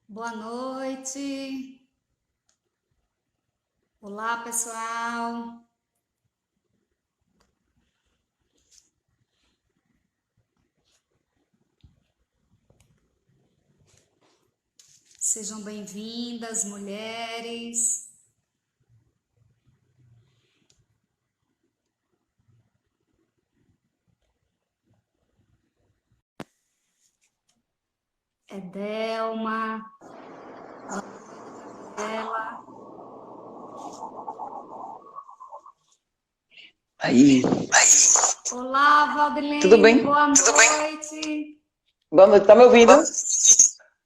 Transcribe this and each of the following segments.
Boa noite. Olá, pessoal. Sejam bem-vindas, mulheres. É Delma. Ela. Aí. Olá, Tudo Valdilene. bem? Boa noite. Boa noite, tá me ouvindo?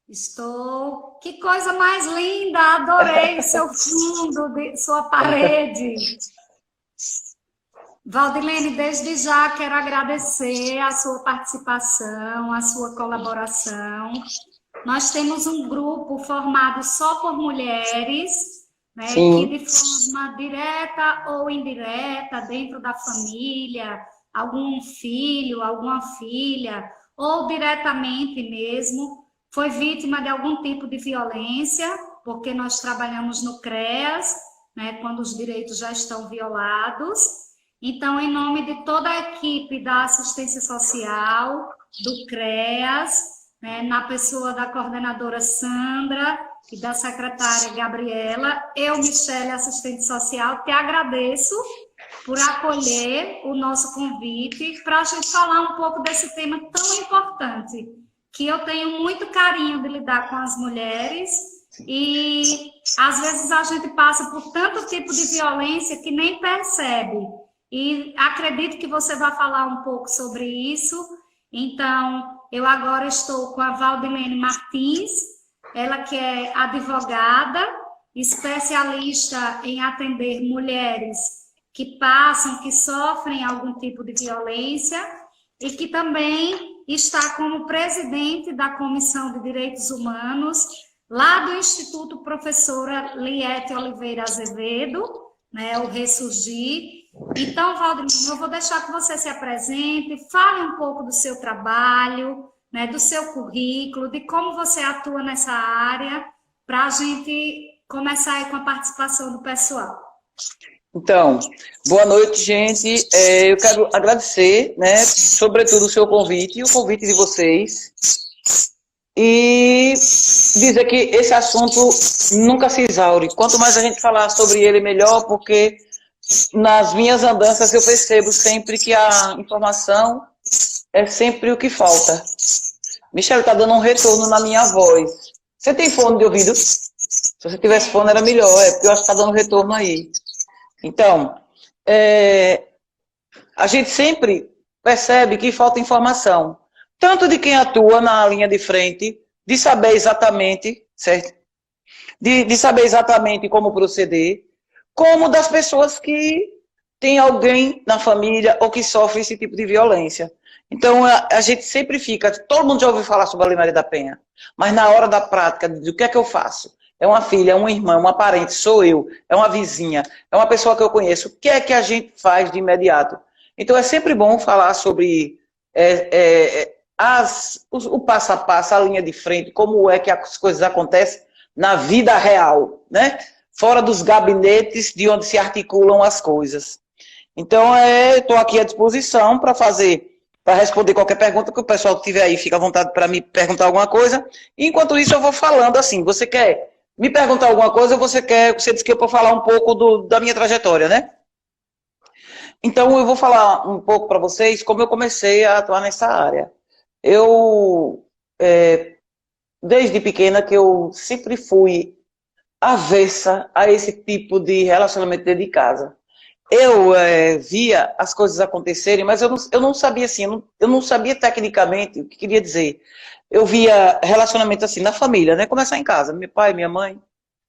Estou. Que coisa mais linda! Adorei o seu fundo, sua parede. Valdilene, desde já quero agradecer a sua participação, a sua colaboração. Nós temos um grupo formado só por mulheres, né, que Sim. de forma direta ou indireta, dentro da família, algum filho, alguma filha, ou diretamente mesmo, foi vítima de algum tipo de violência, porque nós trabalhamos no CREAS, né, quando os direitos já estão violados. Então, em nome de toda a equipe da assistência social, do CREAS, né, na pessoa da coordenadora Sandra e da secretária Gabriela, eu, Michele, assistente social, te agradeço por acolher o nosso convite para a gente falar um pouco desse tema tão importante, que eu tenho muito carinho de lidar com as mulheres e às vezes a gente passa por tanto tipo de violência que nem percebe. E acredito que você vai falar um pouco sobre isso. Então, eu agora estou com a Valdilene Martins, ela que é advogada, especialista em atender mulheres que passam, que sofrem algum tipo de violência e que também está como presidente da Comissão de Direitos Humanos lá do Instituto Professora Liete Oliveira Azevedo, né, o Ressurgir. Então, Valdilene, eu vou deixar que você se apresente, fale um pouco do seu trabalho, né, do seu currículo, de como você atua nessa área, para a gente começar aí com a participação do pessoal. Então, boa noite, gente. Eu quero agradecer, né, sobretudo o seu convite e o convite de vocês. E dizer que esse assunto nunca se exaure. Quanto mais a gente falar sobre ele, melhor, porque nas minhas andanças eu percebo sempre que a informação é sempre o que falta. Michele, está dando um retorno na minha voz. Você tem fone de ouvido? Se você tivesse fone era melhor, porque eu acho que está dando retorno aí. Então, a gente sempre percebe que falta informação, tanto de quem atua na linha de frente, de saber exatamente, certo? De saber exatamente como proceder, como das pessoas que têm alguém na família ou que sofre esse tipo de violência. Então, a gente sempre fica, todo mundo já ouviu falar sobre a Lei Maria da Penha, mas na hora da prática, do que é que eu faço? É uma filha, é uma irmã, uma parente, sou eu, é uma vizinha, é uma pessoa que eu conheço. O que é que a gente faz de imediato? Então, é sempre bom falar sobre o passo a passo, a linha de frente, como é que as coisas acontecem na vida real, né? Fora dos gabinetes de onde se articulam as coisas. Então, estou aqui à disposição para responder qualquer pergunta que o pessoal tiver aí, fica à vontade para me perguntar alguma coisa. Enquanto isso, eu vou falando assim, você quer me perguntar alguma coisa ou você disse que eu vou falar um pouco da minha trajetória, né? Então, eu vou falar um pouco para vocês como eu comecei a atuar nessa área. Eu, desde pequena, que eu sempre fui avessa a esse tipo de relacionamento dentro de casa. Eu via as coisas acontecerem, mas eu não sabia assim, eu não sabia tecnicamente o que queria dizer. Eu via relacionamento assim na família, né? Começar em casa, meu pai, minha mãe.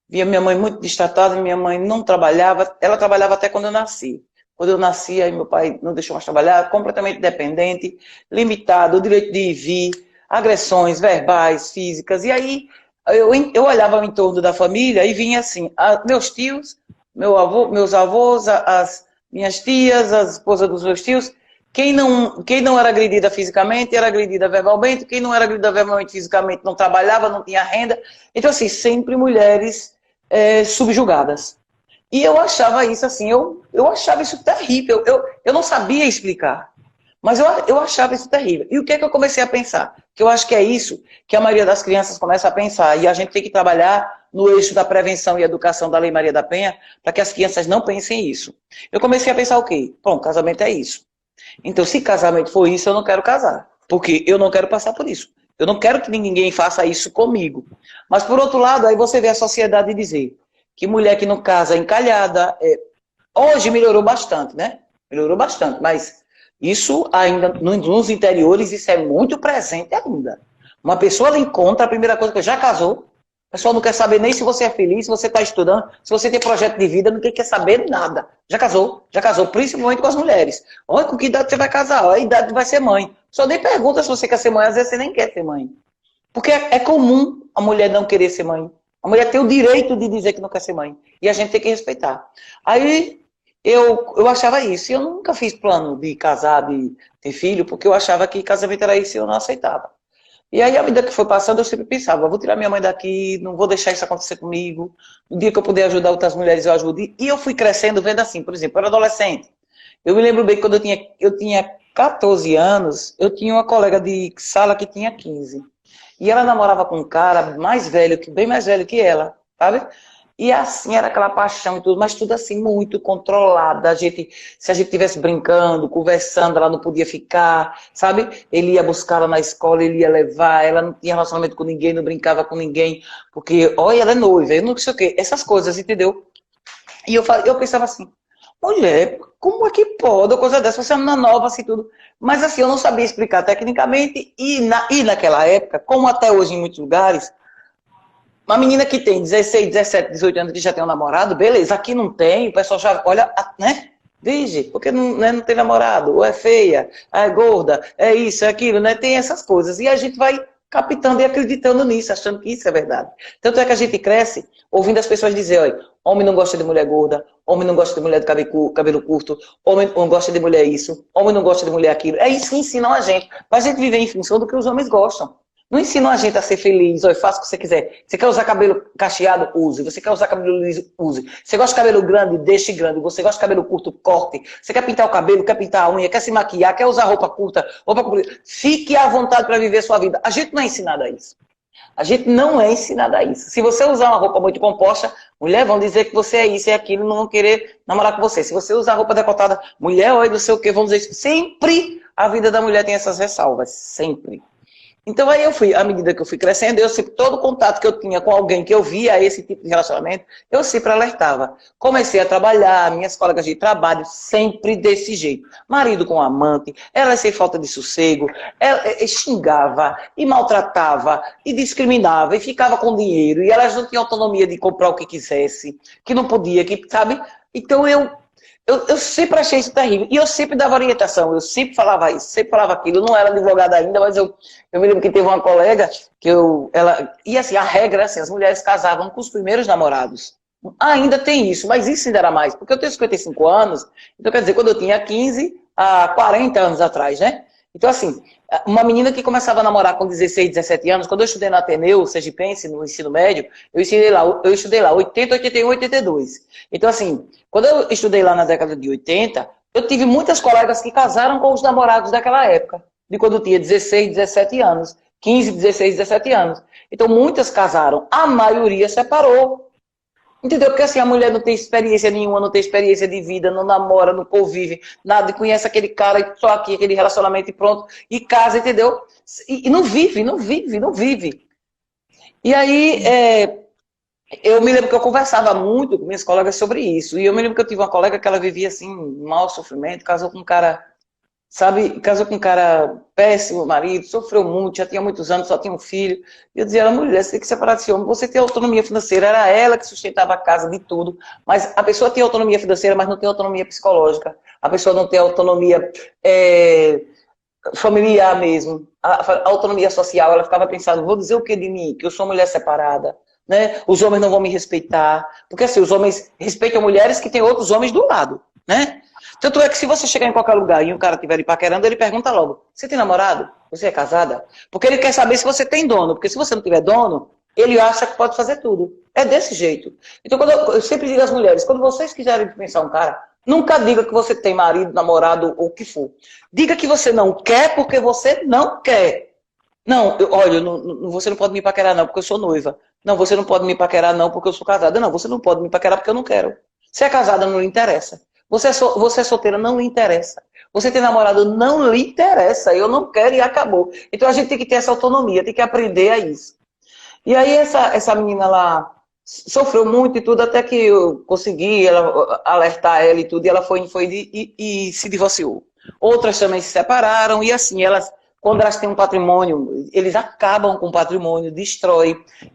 Via minha mãe muito destratada, minha mãe não trabalhava, ela trabalhava até quando eu nasci. Quando eu nasci, aí meu pai não deixou mais trabalhar, completamente dependente, limitado, o direito de ir e vir, agressões verbais, físicas. E aí eu olhava ao entorno da família e vinha assim, meus tios, meus avós, as minhas tias, as esposas dos meus tios, Quem não era agredida fisicamente, era agredida verbalmente. Quem não era agredida verbalmente, fisicamente, não trabalhava, não tinha renda. Então, assim, sempre mulheres subjugadas. E eu achava isso assim, eu achava isso terrível. Eu não sabia explicar. Mas eu achava isso terrível. E o que é que eu comecei a pensar? Que eu acho que é isso que a maioria das crianças começa a pensar. E a gente tem que trabalhar no eixo da prevenção e educação da Lei Maria da Penha para que as crianças não pensem isso. Eu comecei a pensar o quê? Bom, casamento é isso. Então, se casamento for isso, eu não quero casar. Porque eu não quero passar por isso. Eu não quero que ninguém faça isso comigo. Mas, por outro lado, aí você vê a sociedade dizer que mulher que não casa é encalhada. Hoje melhorou bastante, né? Melhorou bastante, mas isso ainda, nos interiores, isso é muito presente ainda. Uma pessoa ela encontra a primeira coisa que já casou, o pessoal não quer saber nem se você é feliz, se você está estudando, se você tem projeto de vida, não quer saber nada. Já casou, principalmente com as mulheres. Olha, com que idade você vai casar? Olha, a idade vai ser mãe. Só nem pergunta se você quer ser mãe, às vezes você nem quer ser mãe. Porque é comum a mulher não querer ser mãe. A mulher tem o direito de dizer que não quer ser mãe. E a gente tem que respeitar. Aí eu achava isso. E eu nunca fiz plano de casar, de ter filho, porque eu achava que casamento era isso e eu não aceitava. E aí, à medida que foi passando, eu sempre pensava, vou tirar minha mãe daqui, não vou deixar isso acontecer comigo. No dia que eu puder ajudar outras mulheres, eu ajudo. E eu fui crescendo vendo assim, por exemplo, eu era adolescente. Eu me lembro bem que quando eu tinha 14 anos, eu tinha uma colega de sala que tinha 15. E ela namorava com um cara mais velho, bem mais velho que ela, sabe? E assim, era aquela paixão e tudo, mas tudo assim, muito controlado. Se a gente estivesse brincando, conversando, ela não podia ficar, sabe? Ele ia buscar ela na escola, ele ia levar, ela não tinha relacionamento com ninguém, não brincava com ninguém, porque, olha, ela é noiva, eu não sei o quê, essas coisas, entendeu? E eu pensava assim, mulher, como é que pode uma coisa dessa? Você é uma nova, assim, tudo. Mas assim, eu não sabia explicar tecnicamente, e naquela época, como até hoje em muitos lugares, uma menina que tem 16, 17, 18 anos que já tem um namorado, beleza, aqui não tem, o pessoal já olha, né? Vige, porque não, né, não tem namorado, ou é feia, é gorda, é isso, é aquilo, né? Tem essas coisas. E a gente vai captando e acreditando nisso, achando que isso é verdade. Tanto é que a gente cresce ouvindo as pessoas dizer, olha, homem não gosta de mulher gorda, homem não gosta de mulher de cabelo curto, homem não gosta de mulher isso, homem não gosta de mulher aquilo. É isso que ensinam a gente. Mas a gente vive em função do que os homens gostam. Não ensinam a gente a ser feliz, olha, faça o que você quiser. Você quer usar cabelo cacheado? Use. Você quer usar cabelo liso? Use. Você gosta de cabelo grande? Deixe grande. Você gosta de cabelo curto? Corte. Você quer pintar o cabelo? Quer pintar a unha? Quer se maquiar? Quer usar roupa curta? Roupa comprida? Fique à vontade para viver a sua vida. A gente não é ensinado a isso. A gente não é ensinado a isso. Se você usar uma roupa muito composta, mulher, vão dizer que você é isso e aquilo, não vão querer namorar com você. Se você usar roupa decotada, mulher, olha, não sei o que, vão dizer isso. Sempre a vida da mulher tem essas ressalvas. Sempre. Então aí à medida que eu fui crescendo, todo contato que eu tinha com alguém que eu via esse tipo de relacionamento, eu sempre alertava. Comecei a trabalhar, minhas colegas de trabalho, sempre desse jeito. Marido com amante, ela sem falta de sossego, ela xingava, e maltratava, e discriminava, e ficava com dinheiro, e elas não tinham autonomia de comprar o que quisesse, que não podia, sabe? Então eu sempre achei isso terrível. E eu sempre dava orientação, eu sempre falava isso, sempre falava aquilo. Eu não era advogada ainda, mas eu me lembro que teve uma colega e assim, a regra, assim, as mulheres casavam com os primeiros namorados. Ainda tem isso, mas isso ainda era mais. Porque eu tenho 55 anos, então quer dizer, quando eu tinha 15, há 40 anos atrás, né? Então assim, uma menina que começava a namorar com 16, 17 anos, quando eu estudei no Ateneu, Sergipense, no ensino médio, eu estudei lá 80, 81, 82. Então assim, quando eu estudei lá na década de 80, eu tive muitas colegas que casaram com os namorados daquela época, de quando eu tinha 16, 17 anos, 15, 16, 17 anos. Então muitas casaram, a maioria separou. Entendeu? Porque assim, a mulher não tem experiência nenhuma, não tem experiência de vida, não namora, não convive, nada, e conhece aquele cara, só aqui, aquele relacionamento e pronto, e casa, entendeu? E não vive, não vive, não vive. E aí, eu me lembro que eu conversava muito com minhas colegas sobre isso, e eu me lembro que eu tive uma colega que ela vivia assim, um mau sofrimento, casou com um cara, sabe, casou com um cara péssimo, marido, sofreu muito, já tinha muitos anos, só tinha um filho. E eu dizia, mulher, você tem que separar desse homem, você tem autonomia financeira, era ela que sustentava a casa de tudo, mas a pessoa tem autonomia financeira, mas não tem autonomia psicológica, a pessoa não tem autonomia familiar mesmo, a autonomia social, ela ficava pensando, vou dizer o que de mim? Que eu sou mulher separada, né? Os homens não vão me respeitar, porque assim, os homens respeitam mulheres que têm outros homens do lado, né? Tanto é que se você chegar em qualquer lugar e um cara estiver lhe paquerando, ele pergunta logo, você tem namorado? Você é casada? Porque ele quer saber se você tem dono, porque se você não tiver dono, ele acha que pode fazer tudo. É desse jeito. Então, eu sempre digo às mulheres, quando vocês quiserem dispensar um cara, nunca diga que você tem marido, namorado ou o que for. Diga que você não quer porque você não quer. Não, olha, você não pode me paquerar não porque eu sou noiva. Não, você não pode me paquerar não porque eu sou casada. Não, você não pode me paquerar porque eu não quero. Se é casada, não lhe interessa. Você é solteira, não lhe interessa. Você tem namorado, não lhe interessa. Eu não quero e acabou. Então a gente tem que ter essa autonomia, tem que aprender a isso. E aí essa menina lá sofreu muito e tudo, até que eu consegui alertar ela e tudo, e ela foi e se divorciou. Outras também se separaram, e assim, quando elas têm um patrimônio, eles acabam com o patrimônio,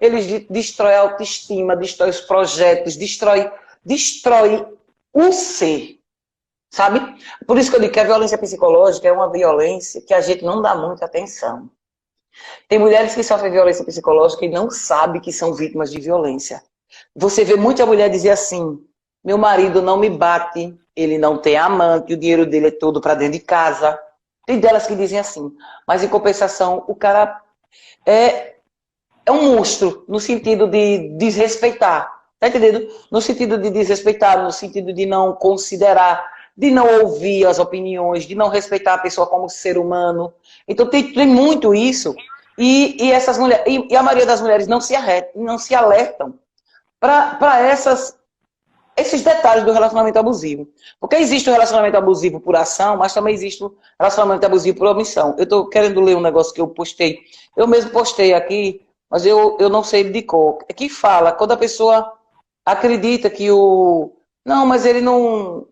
eles destroem a autoestima, destroem os projetos, destrói o ser, sabe? Por isso que eu digo que a violência psicológica é uma violência que a gente não dá muita atenção. Tem mulheres que sofrem violência psicológica e não sabem que são vítimas de violência. Você vê muita mulher dizer assim, meu marido não me bate, ele não tem amante, o dinheiro dele é todo para dentro de casa. Tem delas que dizem assim, mas em compensação o cara é um monstro no sentido de desrespeitar. Tá entendendo? No sentido de desrespeitar, no sentido de não considerar, de não ouvir as opiniões, de não respeitar a pessoa como ser humano. Então tem muito isso. E essas mulheres, e a maioria das mulheres não se alertam para esses detalhes do relacionamento abusivo. Porque existe o relacionamento abusivo por ação, mas também existe o relacionamento abusivo por omissão. Eu estou querendo ler um negócio que eu postei. Eu mesmo postei aqui, mas eu não sei de cor. É que fala, quando a pessoa acredita que não, mas ele não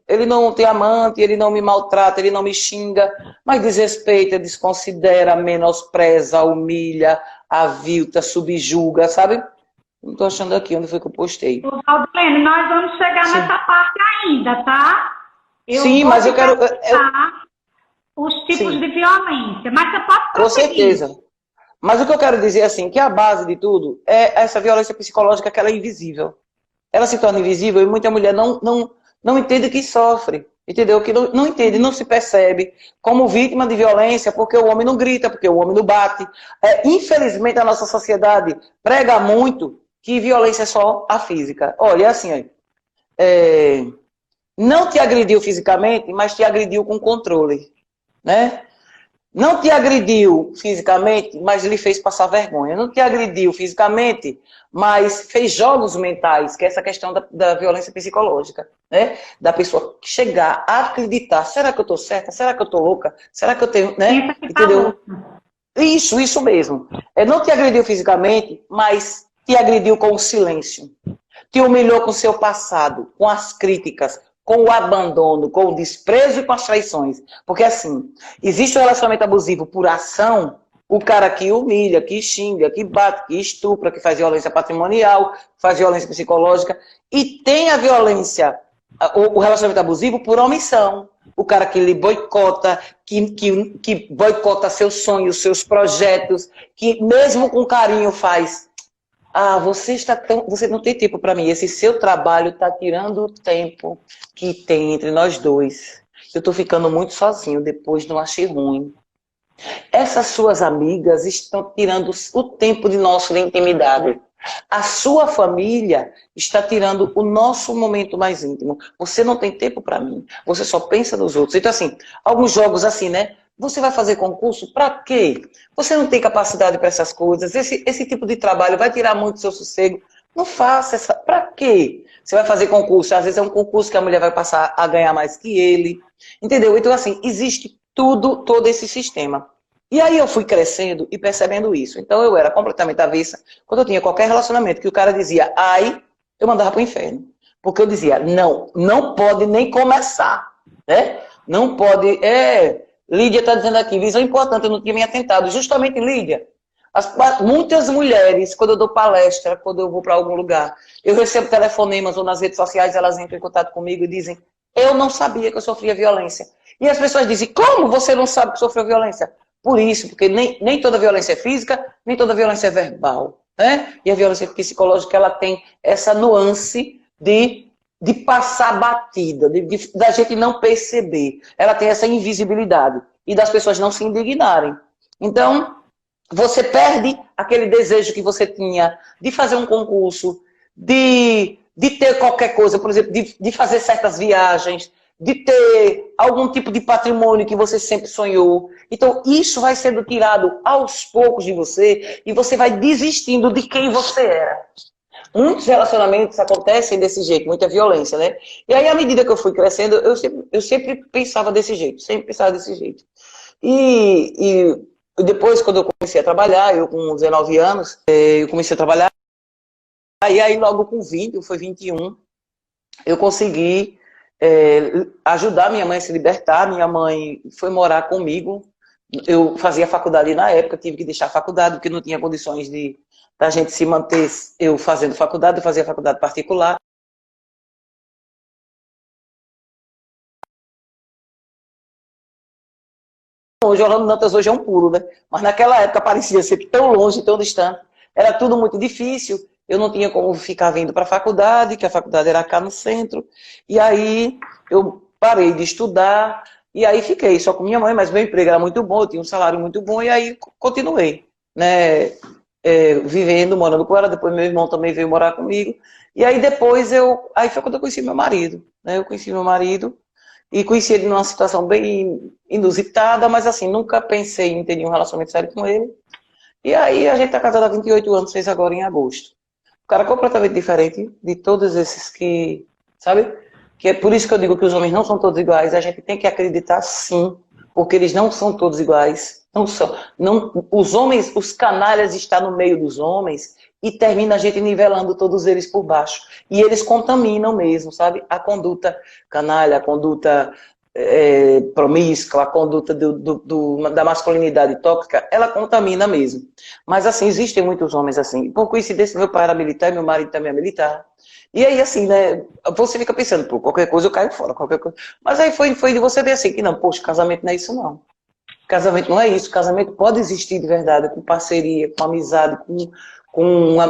tem amante, ele não me maltrata, ele não me xinga, mas desrespeita, desconsidera, menospreza, humilha, avilta, subjuga, sabe? Não estou achando aqui onde foi que eu postei. Valdilene, nós vamos chegar nessa parte ainda, tá? Sim, mas eu quero... Os tipos de violência, mas você pode prosseguir. Com certeza. Mas o que eu quero dizer é assim, que a base de tudo é essa violência psicológica que ela é invisível. Ela se torna invisível e muita mulher não entende que sofre, entendeu? Que não entende, não se percebe como vítima de violência porque o homem não grita, porque o homem não bate. Infelizmente, a nossa sociedade prega muito que violência é só a física. Olha, é assim, não te agrediu fisicamente, mas te agrediu com controle, né? Não te agrediu fisicamente, mas lhe fez passar vergonha. Não te agrediu fisicamente, mas fez jogos mentais, que é essa questão da violência psicológica, né? Da pessoa chegar a acreditar, será que eu estou certa? Será que eu estou louca? Será que eu tenho, né? Entendeu? Isso mesmo. Não te agrediu fisicamente, mas te agrediu com o silêncio. Te humilhou com o seu passado, com as críticas, com o abandono, com o desprezo e com as traições. Porque assim, existe o relacionamento abusivo por ação, o cara que humilha, que xinga, que bate, que estupra, que faz violência patrimonial, faz violência psicológica, e tem a violência, o relacionamento abusivo por omissão. O cara que lhe boicota, que boicota seus sonhos, seus projetos, que mesmo com carinho faz... você não tem tempo para mim. Esse seu trabalho está tirando o tempo que tem entre nós dois. Eu estou ficando muito sozinho, depois não achei ruim. Essas suas amigas estão tirando o tempo de nossa intimidade. A sua família está tirando o nosso momento mais íntimo. Você não tem tempo para mim. Você só pensa nos outros. Então, assim, alguns jogos assim, né? Você vai fazer concurso? Para quê? Você não tem capacidade para essas coisas. Esse tipo de trabalho vai tirar muito do seu sossego. Não faça essa... Para quê? Você vai fazer concurso. Às vezes é um concurso que a mulher vai passar a ganhar mais que ele. Entendeu? Então, assim, existe todo esse sistema. E aí eu fui crescendo e percebendo isso. Então eu era completamente avessa. Quando eu tinha qualquer relacionamento que o cara dizia, ai, eu mandava pro inferno. Porque eu dizia, não pode nem começar. Né? Não pode... Lídia está dizendo aqui, visão importante, eu não tinha me atentado. Justamente, Lídia, muitas mulheres, quando eu dou palestra, quando eu vou para algum lugar, eu recebo telefonemas ou nas redes sociais, elas entram em contato comigo e dizem, eu não sabia que eu sofria violência. E as pessoas dizem, como você não sabe que sofreu violência? Por isso, porque nem toda violência é física, nem toda violência é verbal. Né? E a violência psicológica, ela tem essa nuance de de passar batida, da gente não perceber. Ela tem essa invisibilidade e das pessoas não se indignarem. Então, você perde aquele desejo que você tinha de fazer um concurso, de ter qualquer coisa, por exemplo, de fazer certas viagens, de ter algum tipo de patrimônio que você sempre sonhou. Então, isso vai sendo tirado aos poucos de você e você vai desistindo de quem você era. Muitos relacionamentos acontecem desse jeito, muita violência, né? E aí, à medida que eu fui crescendo, eu sempre pensava desse jeito, sempre pensava desse jeito. E depois, quando eu comecei a trabalhar, eu com 19 anos, eu comecei a trabalhar, e aí logo com 20, foi 21, eu consegui ajudar minha mãe a se libertar. Minha mãe foi morar comigo. Eu fazia faculdade na época, tive que deixar a faculdade, porque não tinha condições da gente se manter eu fazendo faculdade, eu fazia faculdade particular. Hoje, Orlando Dantas hoje é um pulo, né? Mas naquela época parecia ser tão longe, tão distante. Era tudo muito difícil. Eu não tinha como ficar vindo para a faculdade, que a faculdade era cá no centro. E aí eu parei de estudar. E aí fiquei só com minha mãe, mas meu emprego era muito bom, eu tinha um salário muito bom. E aí continuei, né? Vivendo, morando com ela. Depois meu irmão também veio morar comigo. E aí depois aí foi quando eu conheci meu marido, né? Eu conheci meu marido. E conheci ele numa situação bem inusitada, mas assim, nunca pensei em ter um relacionamento sério com ele. E aí a gente tá casado há 28 anos, fez agora em agosto. Um cara completamente diferente de todos esses que, sabe? Que é por isso que eu digo que os homens não são todos iguais, a gente tem que acreditar sim, porque eles não são todos iguais. Não são. Não, os homens, os canalhas estão no meio dos homens e termina a gente nivelando todos eles por baixo. E eles contaminam mesmo, sabe? A conduta canalha, a conduta promíscua, a conduta da masculinidade tóxica, ela contamina mesmo. Mas assim, existem muitos homens assim. Por coincidência, meu pai era militar e meu marido também é militar. E aí, assim, né, você fica pensando, pô, qualquer coisa eu caio fora, qualquer coisa. Mas aí foi de você ver assim, que não, poxa, casamento não é isso não. Casamento não é isso, casamento pode existir de verdade, com parceria, com amizade, com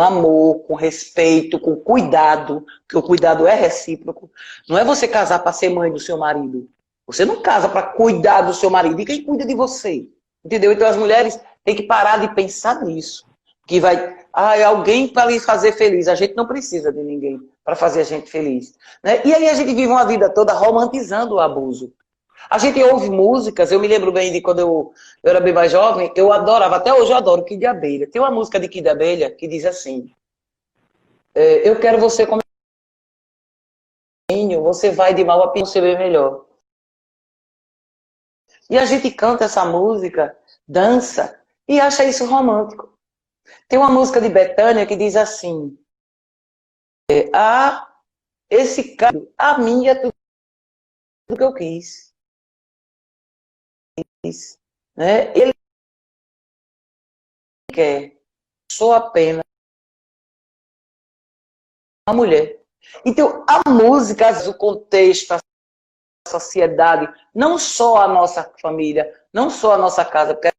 amor, com respeito, com cuidado, porque o cuidado é recíproco. Não é você casar para ser mãe do seu marido. Você não casa para cuidar do seu marido. E quem cuida de você? Entendeu? Então as mulheres têm que parar de pensar nisso. Que vai, é alguém para lhe fazer feliz. A gente não precisa de ninguém para fazer a gente feliz. Né? E aí a gente vive uma vida toda romantizando o abuso. A gente ouve músicas, eu me lembro bem de quando eu era bem mais jovem, eu adorava, até hoje eu adoro Kid Abelha. Tem uma música de Kid Abelha que diz assim, eu quero você como você vai de mal a pior, você bem melhor. E a gente canta essa música, dança, e acha isso romântico. Tem uma música de Bethânia que diz assim, esse cara, a mim é tudo que eu quis. Né? Ele quer, sou apenas uma mulher. Então, a música, o contexto, a sociedade, não só a nossa família, não só a nossa casa, porque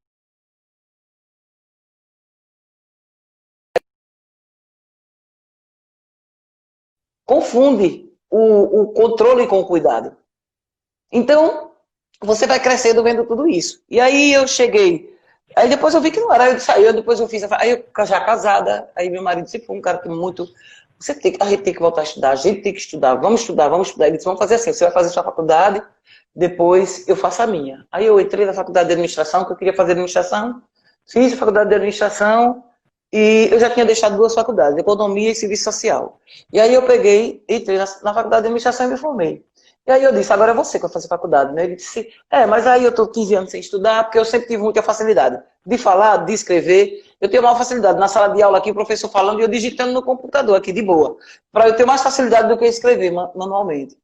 confunde o controle com o cuidado. Então, você vai crescendo vendo tudo isso. E aí eu cheguei, aí depois eu vi que não era, eu saí, depois eu fiz, aí eu já casada, aí meu marido disse, foi um cara que muito, a gente tem que voltar a estudar, a gente tem que estudar, vamos estudar. Ele disse, vamos fazer assim, você vai fazer sua faculdade, depois eu faço a minha. Aí eu entrei na faculdade de administração, que eu queria fazer administração, fiz a faculdade de administração, e eu já tinha deixado 2 faculdades, economia e serviço social. E aí eu peguei, entrei na faculdade de administração e me formei. E aí eu disse, agora é você que vai fazer faculdade, né? Ele disse, mas aí eu estou 15 anos sem estudar, porque eu sempre tive muita facilidade de falar, de escrever. Eu tenho maior facilidade na sala de aula aqui, o professor falando e eu digitando no computador aqui, de boa. Para eu ter mais facilidade do que escrever manualmente.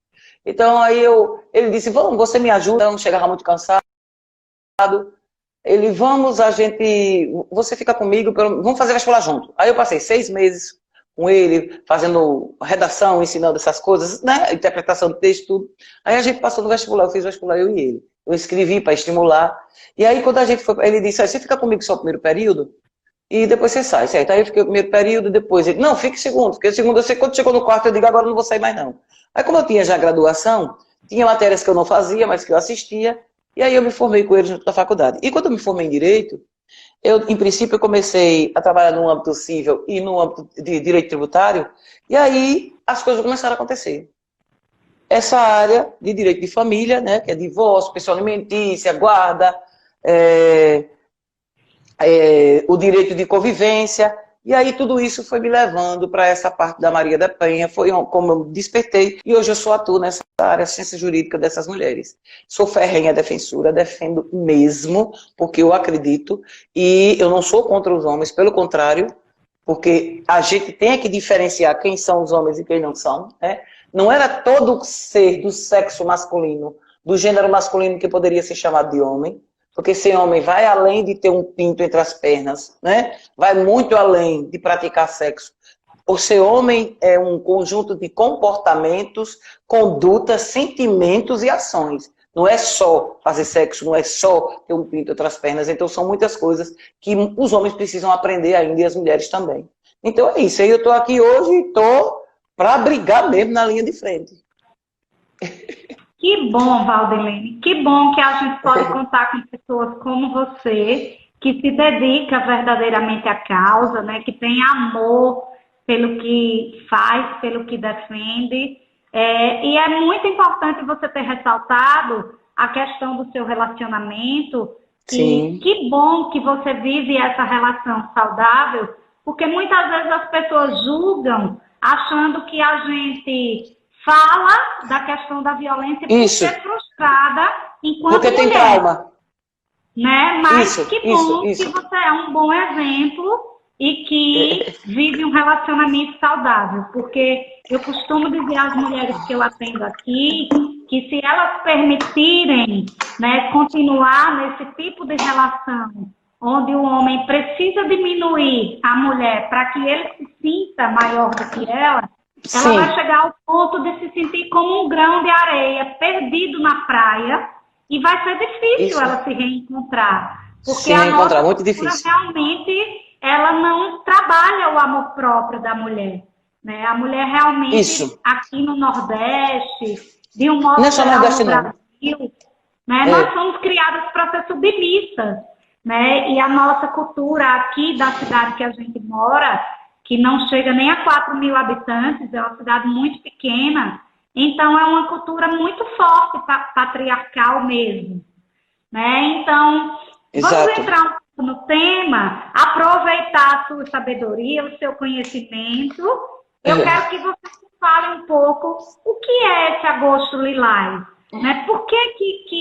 Então aí ele disse, vamos, você me ajuda, eu não chegava muito cansado. Ele, você fica comigo, vamos fazer vestibular junto. Aí eu passei 6 meses com ele, fazendo redação, ensinando essas coisas, né? Interpretação de texto, tudo. Aí a gente passou no vestibular, eu fiz vestibular, eu e ele. Eu escrevi para estimular. E aí quando a gente foi, ele disse, você fica comigo só o primeiro período? e depois você sai, certo? Aí eu fiquei o primeiro período, depois ele, não, fique segundo, porque o segundo, eu sei, quando chegou no quarto, eu digo, agora eu não vou sair mais não. Aí como eu tinha já graduação, tinha matérias que eu não fazia, mas que eu assistia, e aí eu me formei com eles na faculdade. E quando eu me formei em Direito, eu, em princípio, eu comecei a trabalhar no âmbito civil e no âmbito de direito tributário, e aí as coisas começaram a acontecer. Essa área de direito de família, né, que é divórcio, pensão alimentícia, guarda, o direito de convivência, e aí tudo isso foi me levando para essa parte da Maria da Penha, foi como eu despertei, e hoje eu só atuo nessa área, ciência jurídica dessas mulheres. Sou ferrenha defensora, defendo mesmo, porque eu acredito, e eu não sou contra os homens, pelo contrário, porque a gente tem que diferenciar quem são os homens e quem não são, né? Não era todo ser do sexo masculino, do gênero masculino que poderia ser chamado de homem, porque ser homem vai além de ter um pinto entre as pernas, né? Vai muito além de praticar sexo. O ser homem é um conjunto de comportamentos, condutas, sentimentos e ações. Não é só fazer sexo, não é só ter um pinto entre as pernas. Então são muitas coisas que os homens precisam aprender ainda e as mulheres também. Então é isso. Aí eu estou aqui hoje e estou para brigar mesmo na linha de frente. Que bom, Valdelene. Que bom que a gente pode contar com pessoas como você, que se dedica verdadeiramente à causa, né? Que tem amor pelo que faz, pelo que defende. E é muito importante você ter ressaltado a questão do seu relacionamento. Que bom que você vive essa relação saudável, porque muitas vezes as pessoas julgam achando que a gente fala da questão da violência por ser frustrada enquanto porque mulher. Tem trauma. Né? Mas que bom que você é um bom exemplo e que vive um relacionamento saudável. Porque eu costumo dizer às mulheres que eu atendo aqui que se elas permitirem, né, continuar nesse tipo de relação, onde o homem precisa diminuir a mulher para que ele se sinta maior do que ela vai chegar ao ponto de se sentir como um grão de areia perdido na praia e vai ser difícil ela se reencontrar. Porque a nossa muito cultura difícil. realmente ela não trabalha o amor próprio da mulher. Né? A mulher realmente, aqui no Nordeste, de um modo geral no Brasil, né? Nós somos criadas para ser submissas. Né? E a nossa cultura aqui da cidade que a gente mora, que não chega nem a 4.000 habitantes, é uma cidade muito pequena, então é uma cultura muito forte, patriarcal mesmo. Né? Então, vamos entrar um pouco no tema, aproveitar a sua sabedoria, o seu conhecimento. Eu quero que você fale um pouco o que é esse Agosto Lilás, né? Por que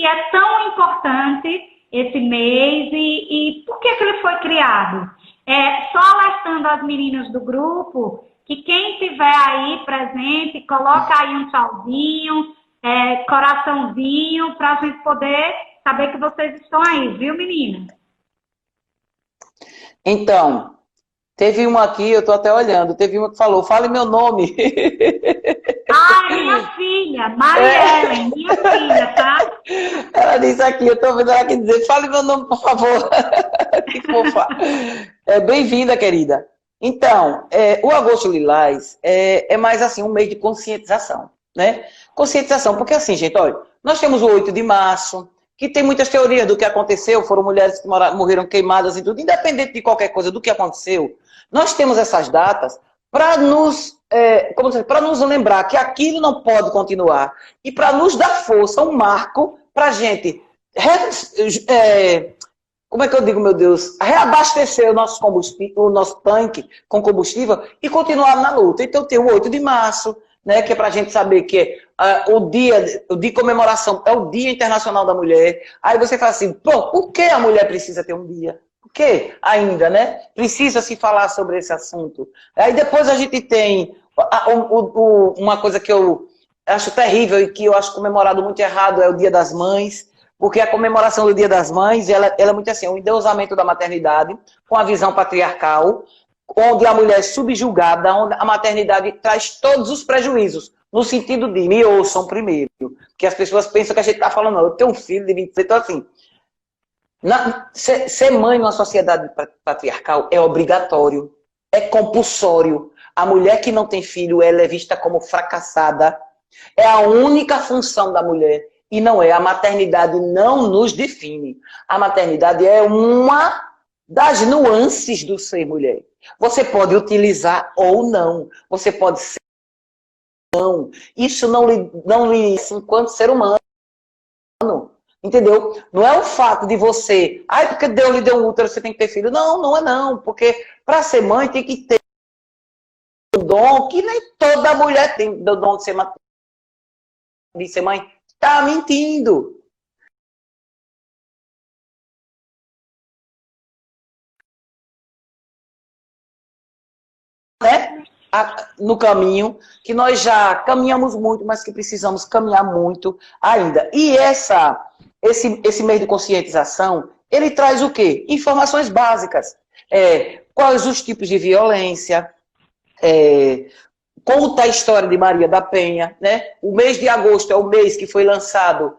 é tão importante esse mês e por que ele foi criado? Só alertando as meninas do grupo que quem estiver aí presente, coloca aí um tchauzinho, coraçãozinho, para a gente poder saber que vocês estão aí, viu, menina? Então, teve uma aqui, eu tô até olhando, teve uma que falou, fale meu nome. Minha filha, Mariellen, minha filha, tá? Ela disse aqui, eu tô vendo ela aqui dizer, fale meu nome, por favor. Que fofa. Bem-vinda, querida. Então, o Agosto Lilás é mais assim, um mês de conscientização, né? Conscientização, porque assim, gente, olha, nós temos o 8 de março, que tem muitas teorias do que aconteceu, foram mulheres que morreram queimadas e tudo, independente de qualquer coisa do que aconteceu, nós temos essas datas para nos lembrar que aquilo não pode continuar e para nos dar força, um marco para a gente, como é que eu digo, meu Deus, reabastecer o nosso combustível, o nosso tanque com combustível e continuar na luta. Então tem o 8 de março, né, que é para a gente saber que o dia de comemoração é o Dia Internacional da Mulher. Aí você fala assim, por que a mulher precisa ter um dia? Por que ainda, né? Precisa se falar sobre esse assunto. Aí depois a gente tem uma coisa que eu acho terrível e que eu acho comemorado muito errado, é o Dia das Mães, porque a comemoração do Dia das Mães, ela é muito assim, um endeusamento da maternidade, com a visão patriarcal, onde a mulher é subjugada, onde a maternidade traz todos os prejuízos, no sentido de, me ouçam primeiro, que as pessoas pensam que a gente está falando, não, eu tenho um filho de 26, então assim, Ser mãe numa sociedade patriarcal é obrigatório, é compulsório. A mulher que não tem filho, ela é vista como fracassada. É a única função da mulher. E não é. A maternidade não nos define. A maternidade é uma das nuances do ser mulher. Você pode utilizar ou não. Você pode ser ou não. Isso não lhe enquanto ser humano. Entendeu? Não é o fato de você... Ai, porque Deus lhe deu um útero, você tem que ter filho. Não, não é não. Porque para ser mãe tem que ter um dom que nem toda mulher tem o dom de ser mãe. Tá mentindo. Né? No caminho, que nós já caminhamos muito, mas que precisamos caminhar muito ainda. E esse meio de conscientização, ele traz o quê? Informações básicas. Quais os tipos de violência, conta a história de Maria da Penha, né? O mês de agosto é o mês que foi lançada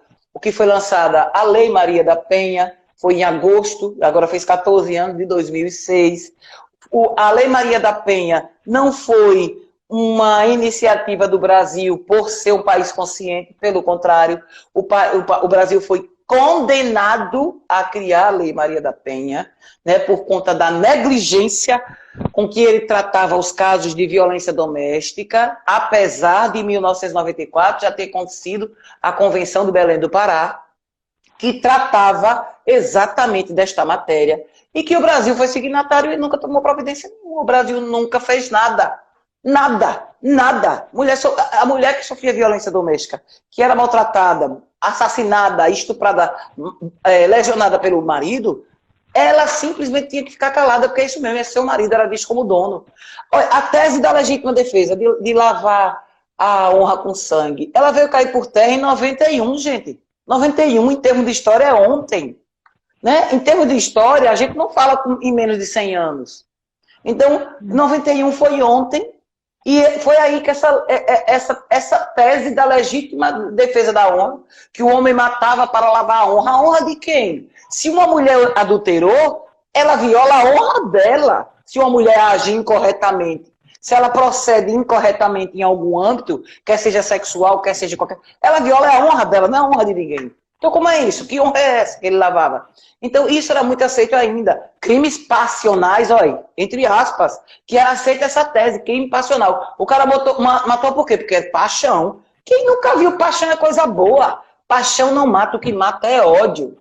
a Lei Maria da Penha, foi em agosto, agora fez 14 anos, de 2006. A Lei Maria da Penha não foi uma iniciativa do Brasil por ser um país consciente, pelo contrário, o Brasil foi condenado a criar a Lei Maria da Penha, né, por conta da negligência com que ele tratava os casos de violência doméstica, apesar de em 1994 já ter acontecido a Convenção do Belém do Pará, que tratava exatamente desta matéria, e que o Brasil foi signatário e nunca tomou providência nenhuma. O Brasil nunca fez nada. Nada, nada. A mulher que sofria violência doméstica, que era maltratada, assassinada, estuprada, lesionada pelo marido, ela simplesmente tinha que ficar calada, porque é isso mesmo, é seu marido, era visto como dono. A tese da legítima defesa, de lavar a honra com sangue, ela veio cair por terra em 91, gente. 91, em termos de história, é ontem. Né? Em termos de história, a gente não fala em menos de 100 anos. Então, 91 foi ontem, e foi aí que essa tese da legítima defesa da honra, que o homem matava para lavar a honra de quem? Se uma mulher adulterou, ela viola a honra dela. Se uma mulher age incorretamente, se ela procede incorretamente em algum âmbito, quer seja sexual, quer seja qualquer... Ela viola a honra dela, não é a honra de ninguém. Então, como é isso? Que honra é essa que ele lavava? Então, isso era muito aceito ainda. Crimes passionais, olha, entre aspas, que era aceita essa tese, crime passional. O cara matou por quê? Porque é paixão. Quem nunca viu paixão é coisa boa. Paixão não mata, o que mata é ódio.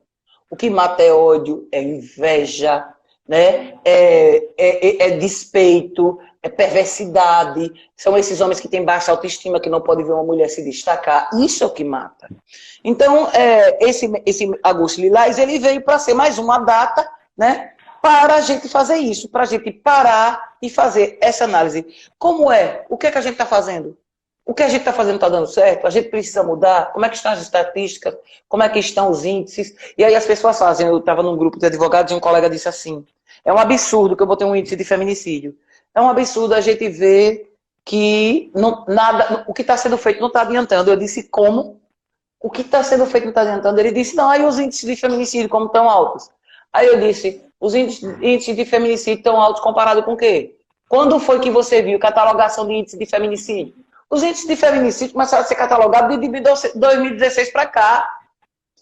O que mata é ódio, é inveja, né? É despeito, é perversidade. São esses homens que têm baixa autoestima, que não podem ver uma mulher se destacar. Isso é o que mata. Então, esse Agosto Lilás, ele veio para ser mais uma data, né, para a gente fazer isso, para a gente parar e fazer essa análise. Como é? O que é que a gente está fazendo? O que a gente está fazendo está dando certo? A gente precisa mudar? Como é que estão as estatísticas? Como é que estão os índices? E aí as pessoas fazem. Eu estava num grupo de advogados e um colega disse assim, é um absurdo que eu vou ter um índice de feminicídio. É um absurdo a gente ver que o que está sendo feito não está adiantando. Eu disse, como? O que está sendo feito não está adiantando? Ele disse, não, aí os índices de feminicídio como estão altos? Aí eu disse, os índices de feminicídio estão altos comparado com o quê? Quando foi que você viu catalogação de índice de feminicídio? Os índices de feminicídio começaram a ser catalogados de 2016 para cá,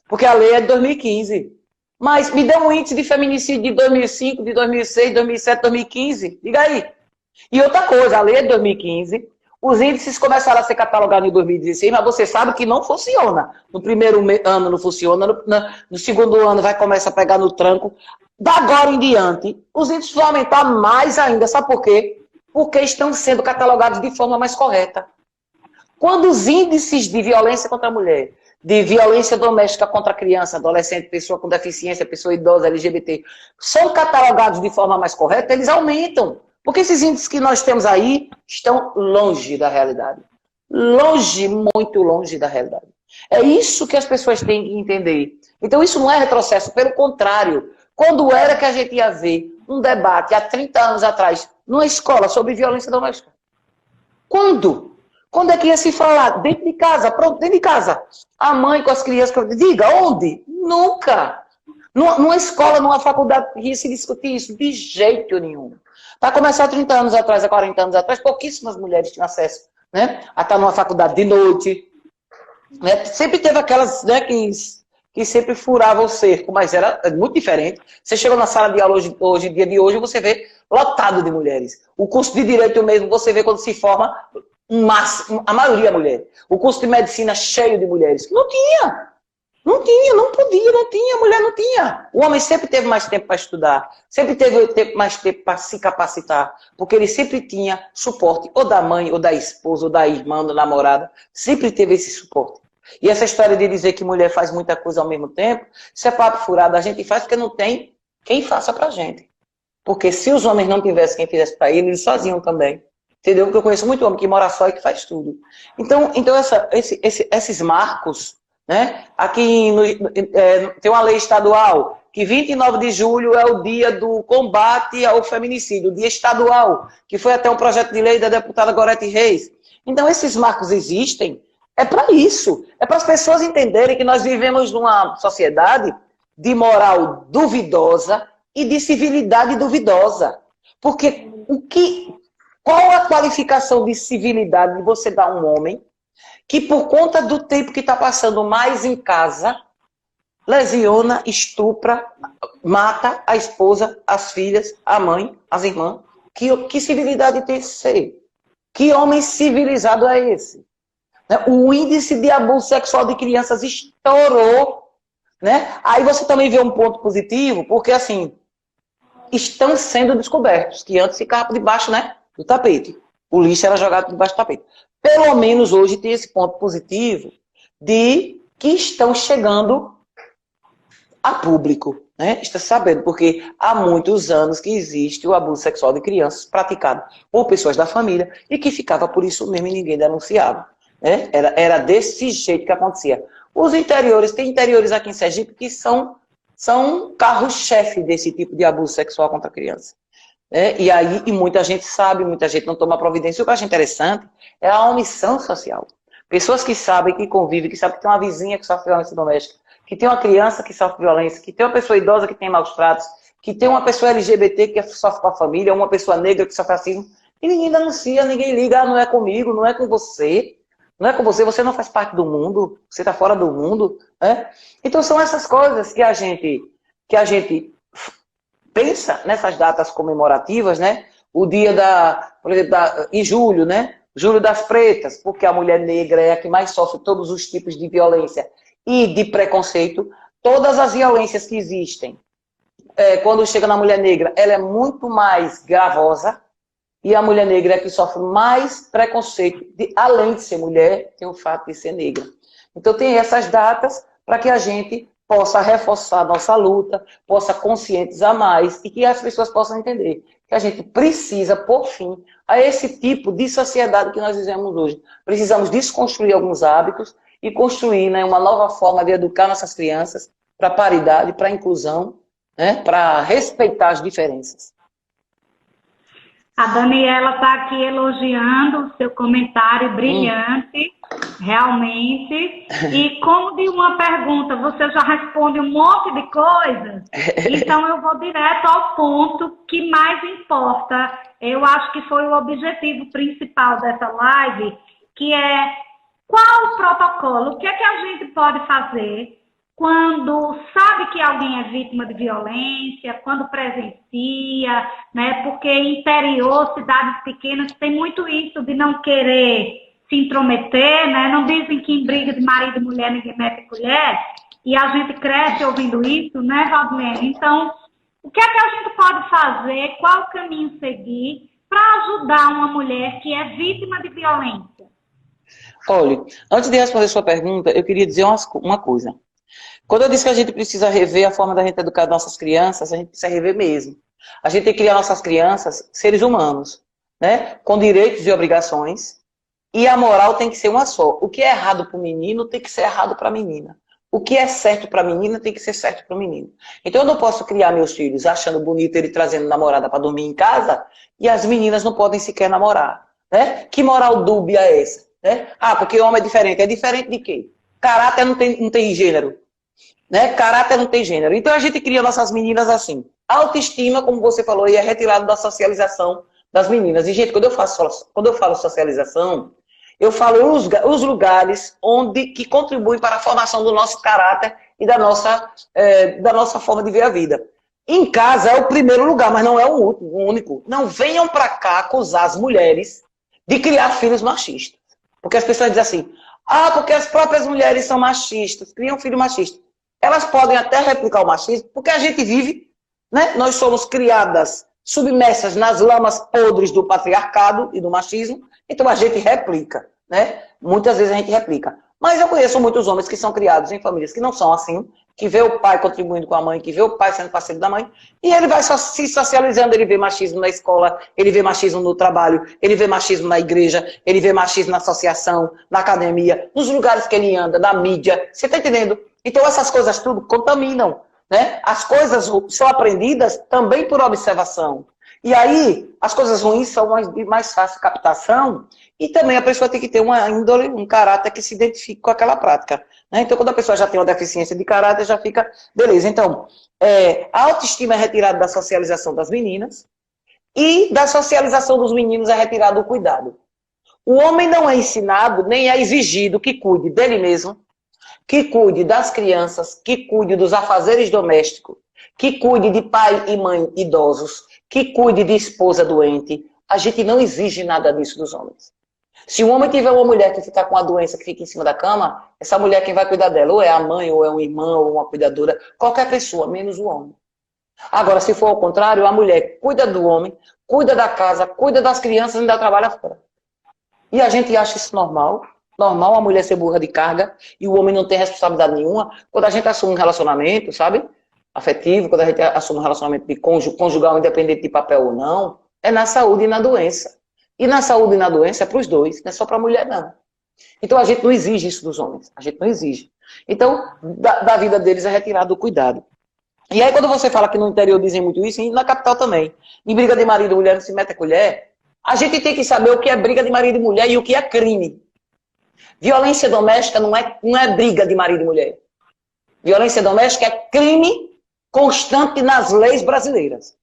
porque a lei é de 2015. Mas me dê um índice de feminicídio de 2005, de 2006, 2007, 2015. Diga aí. E outra coisa, a lei é de 2015, os índices começaram a ser catalogados em 2016, mas você sabe que não funciona. No primeiro ano não funciona, no segundo ano vai começar a pegar no tranco. Da agora em diante, os índices vão aumentar mais ainda. Sabe por quê? Porque estão sendo catalogados de forma mais correta. Quando os índices de violência contra a mulher, de violência doméstica contra a criança, adolescente, pessoa com deficiência, pessoa idosa, LGBT, são catalogados de forma mais correta, eles aumentam. Porque esses índices que nós temos aí estão longe da realidade. Longe, muito longe da realidade. É isso que as pessoas têm que entender. Então isso não é retrocesso, pelo contrário. Quando era que a gente ia ver um debate, há 30 anos atrás, numa escola sobre violência doméstica? Quando? Quando é que ia se falar? Dentro de casa, pronto, dentro de casa. A mãe com as crianças, diga, onde? Nunca. Numa escola, numa faculdade, ia se discutir isso de jeito nenhum. Para começar 30 anos atrás, há 40 anos atrás, pouquíssimas mulheres tinham acesso, né, a estar numa faculdade de noite. Né? Sempre teve aquelas, né, que sempre furavam o cerco, mas era muito diferente. Você chegou na sala de aula hoje, dia de hoje, você vê lotado de mulheres. O curso de Direito mesmo, você vê quando se forma, a maioria é mulher. O curso de Medicina cheio de mulheres. Não tinha. Não tinha, não podia, não tinha, a mulher não tinha. O homem sempre teve mais tempo para estudar, sempre teve mais tempo para se capacitar, porque ele sempre tinha suporte, ou da mãe, ou da esposa, ou da irmã, da namorada, sempre teve esse suporte. E essa história de dizer que mulher faz muita coisa ao mesmo tempo, isso é papo furado, a gente faz porque não tem quem faça pra gente. Porque se os homens não tivessem quem fizesse para eles faziam também. Entendeu? Porque eu conheço muito homem que mora só e que faz tudo. Então esses marcos, né? Aqui tem uma lei estadual que 29 de julho é o dia do combate ao feminicídio, o dia estadual, que foi até um projeto de lei da deputada Gorete Reis. Então esses marcos existem, é para isso, é para as pessoas entenderem que nós vivemos numa sociedade de moral duvidosa e de civilidade duvidosa. Porque qual a qualificação de civilidade você dá a um homem que por conta do tempo que está passando mais em casa, lesiona, estupra, mata a esposa, as filhas, a mãe, as irmãs? Que civilidade tem esse ser? Que homem civilizado é esse? O índice de abuso sexual de crianças estourou. Né? Aí você também vê um ponto positivo, porque assim, estão sendo descobertos, que antes ficava debaixo, né, do tapete. O lixo era jogado debaixo do tapete. Pelo menos hoje tem esse ponto positivo de que estão chegando a público, né? Está sabendo, porque há muitos anos que existe o abuso sexual de crianças praticado por pessoas da família e que ficava por isso mesmo e ninguém denunciava. Né? Era desse jeito que acontecia. Os interiores, tem interiores aqui em Sergipe que são carro-chefe desse tipo de abuso sexual contra a criança. E muita gente sabe, muita gente não toma providência. O que eu acho interessante é a omissão social. Pessoas que sabem, que convivem, que sabem que tem uma vizinha que sofre violência doméstica, que tem uma criança que sofre violência, que tem uma pessoa idosa que tem maus tratos, que tem uma pessoa LGBT que sofre com a família, uma pessoa negra que sofre racismo, e ninguém denuncia, ninguém liga, não é comigo, não é com você. Não é com você, você não faz parte do mundo, você está fora do mundo. Né? Então são essas coisas que a gente pensa nessas datas comemorativas, né? O dia por exemplo, em julho, né? Julho das Pretas, porque a mulher negra é a que mais sofre todos os tipos de violência e de preconceito. Todas as violências que existem, quando chega na mulher negra, ela é muito mais gravosa. E a mulher negra é que sofre mais preconceito, além de ser mulher, tem o fato de ser negra. Então tem essas datas para que a gente possa reforçar a nossa luta, possa conscientizar mais e que as pessoas possam entender que a gente precisa pôr fim a esse tipo de sociedade que nós vivemos hoje. Precisamos desconstruir alguns hábitos e construir, né, uma nova forma de educar nossas crianças para a paridade, para a inclusão, né, para respeitar as diferenças. A Daniela está aqui elogiando o seu comentário brilhante, realmente. E como de uma pergunta você já responde um monte de coisas, então eu vou direto ao ponto que mais importa. Eu acho que foi o objetivo principal dessa live, que é qual o protocolo, o que é que a gente pode fazer quando sabe que alguém é vítima de violência, quando presencia, né? Porque interior, cidades pequenas, tem muito isso de não querer se intrometer, né? Não dizem que em briga de marido e mulher ninguém mete colher, e a gente cresce ouvindo isso, né, Valdilene? Então, o que é que a gente pode fazer, qual o caminho seguir para ajudar uma mulher que é vítima de violência? Olha, antes de responder sua pergunta, eu queria dizer uma coisa. Quando eu disse que a gente precisa rever a forma da gente educar nossas crianças, a gente precisa rever mesmo. A gente tem que criar nossas crianças seres humanos, né? Com direitos e obrigações, e a moral tem que ser uma só. O que é errado para o menino tem que ser errado para a menina. O que é certo para a menina tem que ser certo para o menino. Então eu não posso criar meus filhos achando bonito ele trazendo namorada para dormir em casa e as meninas não podem sequer namorar. Né? Que moral dúbia é essa? Né? Ah, porque o homem é diferente. É diferente de quê? Caráter não tem gênero. né? Caráter não tem gênero. Então a gente cria nossas meninas assim. Autoestima, como você falou, é retirado da socialização das meninas. E, gente, quando eu falo socialização, eu falo os lugares que contribuem para a formação do nosso caráter e da nossa forma de ver a vida. Em casa é o primeiro lugar, mas não é o único. Não venham para cá acusar as mulheres de criar filhos machistas. Porque as pessoas dizem assim, porque as próprias mulheres são machistas, criam filho machista. Elas podem até replicar o machismo, porque a gente vive, né? Nós somos criadas, submersas nas lamas podres do patriarcado e do machismo, então a gente replica, né? Muitas vezes a gente replica. Mas eu conheço muitos homens que são criados em famílias que não são assim, que vê o pai contribuindo com a mãe, que vê o pai sendo parceiro da mãe, e ele vai se socializando, ele vê machismo na escola, ele vê machismo no trabalho, ele vê machismo na igreja, ele vê machismo na associação, na academia, nos lugares que ele anda, na mídia, você está entendendo? Então essas coisas tudo contaminam, né? As coisas são aprendidas também por observação. E aí, as coisas ruins são de mais fácil captação, e também a pessoa tem que ter uma índole, um caráter que se identifique com aquela prática. Né? Então, quando a pessoa já tem uma deficiência de caráter, já fica... Beleza, então, a autoestima é retirada da socialização das meninas, e da socialização dos meninos é retirado o cuidado. O homem não é ensinado, nem é exigido que cuide dele mesmo, que cuide das crianças, que cuide dos afazeres domésticos, que cuide de pai e mãe idosos, que cuide de esposa doente. A gente não exige nada disso dos homens. Se um homem tiver uma mulher que ficar com uma doença que fica em cima da cama, essa mulher quem vai cuidar dela? Ou é a mãe, ou é um irmão, ou uma cuidadora, qualquer pessoa, menos o homem. Agora, se for ao contrário, a mulher cuida do homem, cuida da casa, cuida das crianças e ainda trabalha fora. E a gente acha isso normal. Normal a mulher ser burra de carga e o homem não ter responsabilidade nenhuma. Quando a gente assume um relacionamento, sabe? Afetivo, quando a gente assume um relacionamento de conjugal, independente de papel ou não, é na saúde e na doença. E na saúde e na doença é para os dois, não é só para a mulher, não. Então a gente não exige isso dos homens. A gente não exige. Então, da vida deles é retirado o cuidado. E aí quando você fala que no interior dizem muito isso, e na capital também, em briga de marido e mulher não se mete a colher, a gente tem que saber o que é briga de marido e mulher e o que é crime. Violência doméstica não é briga de marido e mulher. Violência doméstica é crime constante nas leis brasileiras.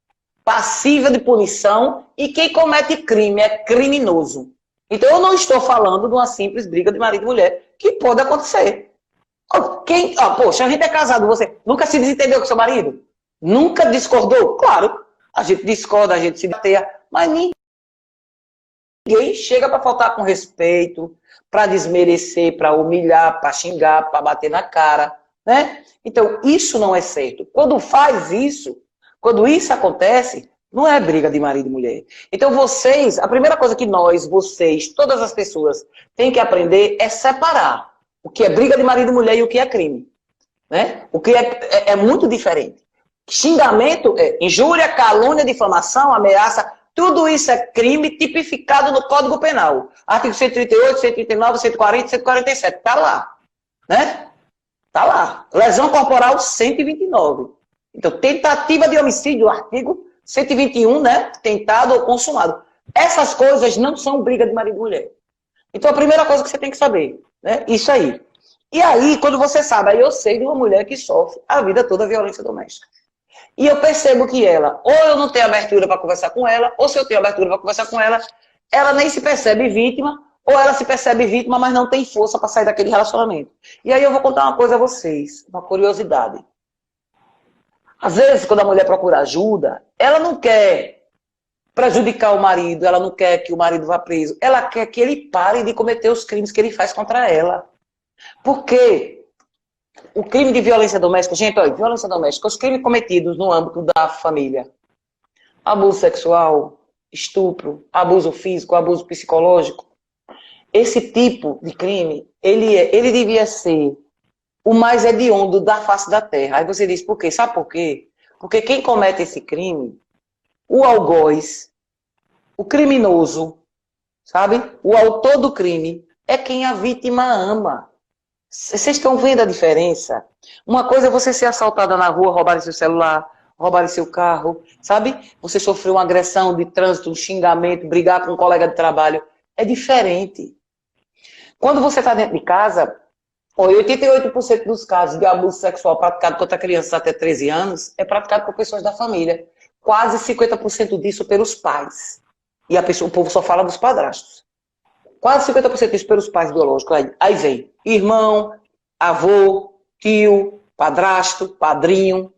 Passível de punição e quem comete crime é criminoso. Então eu não estou falando de uma simples briga de marido e mulher, que pode acontecer. Poxa, a gente é casado, você nunca se desentendeu com seu marido? Nunca discordou? Claro, a gente discorda, a gente se bateia, mas ninguém chega para faltar com respeito, para desmerecer, para humilhar, para xingar, para bater na cara, né? Então, isso não é certo. Quando faz isso, quando isso acontece, não é briga de marido e mulher. Então, vocês, a primeira coisa que vocês, todas as pessoas, têm que aprender é separar o que é briga de marido e mulher e o que é crime. Né? O que é muito diferente. Xingamento é injúria, calúnia, difamação, ameaça. Tudo isso é crime tipificado no Código Penal. Artigo 138, 139, 140, 147. Está lá. Né? Está lá. Lesão corporal 129. Então, tentativa de homicídio, artigo 121, né? Tentado ou consumado. Essas coisas não são briga de marido e mulher. Então, a primeira coisa que você tem que saber, né? Isso aí. E aí, quando você sabe, aí eu sei de uma mulher que sofre a vida toda violência doméstica. E eu percebo que ela, ou eu não tenho abertura para conversar com ela, ou se eu tenho abertura para conversar com ela, ela nem se percebe vítima, ou ela se percebe vítima, mas não tem força para sair daquele relacionamento. E aí eu vou contar uma coisa a vocês, uma curiosidade. Às vezes, quando a mulher procura ajuda, ela não quer prejudicar o marido, ela não quer que o marido vá preso, ela quer que ele pare de cometer os crimes que ele faz contra ela. Por quê? O crime de violência doméstica, gente, olha, violência doméstica, os crimes cometidos no âmbito da família, abuso sexual, estupro, abuso físico, abuso psicológico, esse tipo de crime, ele devia ser o mais hediondo da face da terra. Aí você diz, por quê? Sabe por quê? Porque quem comete esse crime, o algoz, o criminoso, sabe? O autor do crime é quem a vítima ama. Vocês estão vendo a diferença? Uma coisa é você ser assaltada na rua, roubarem seu celular, roubarem seu carro, sabe? Você sofreu uma agressão de trânsito, um xingamento, brigar com um colega de trabalho. É diferente. Quando você está dentro de casa, Ó, 88% dos casos de abuso sexual praticado contra crianças até 13 anos é praticado por pessoas da família. Quase 50% disso pelos pais. E o povo só fala dos padrastos. Quase 50% disso pelos pais biológicos. Aí vem irmão, avô, tio, padrasto, padrinho,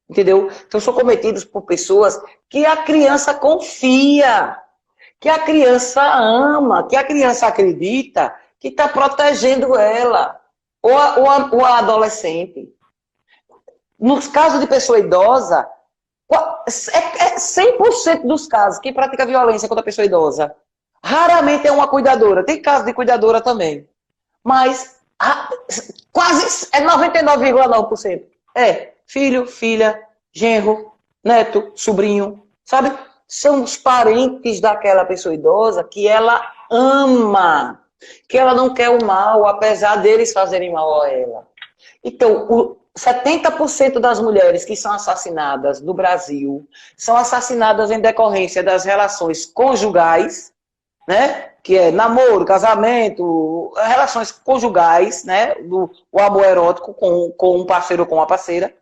entendeu? Então são cometidos por pessoas que a criança confia, que a criança ama, que a criança acredita que está protegendo ela, ou a adolescente. Nos casos de pessoa idosa, é 100% dos casos que pratica violência contra a pessoa idosa. Raramente é uma cuidadora. Tem caso de cuidadora também. Mas quase é 99,9%. É filho, filha, genro, neto, sobrinho, sabe? São os parentes daquela pessoa idosa que ela ama, que ela não quer o mal, apesar deles fazerem mal a ela. Então, 70% das mulheres que são assassinadas no Brasil são assassinadas em decorrência das relações conjugais, né? Que é namoro, casamento, relações conjugais, né? O amor erótico com um parceiro ou com uma parceira,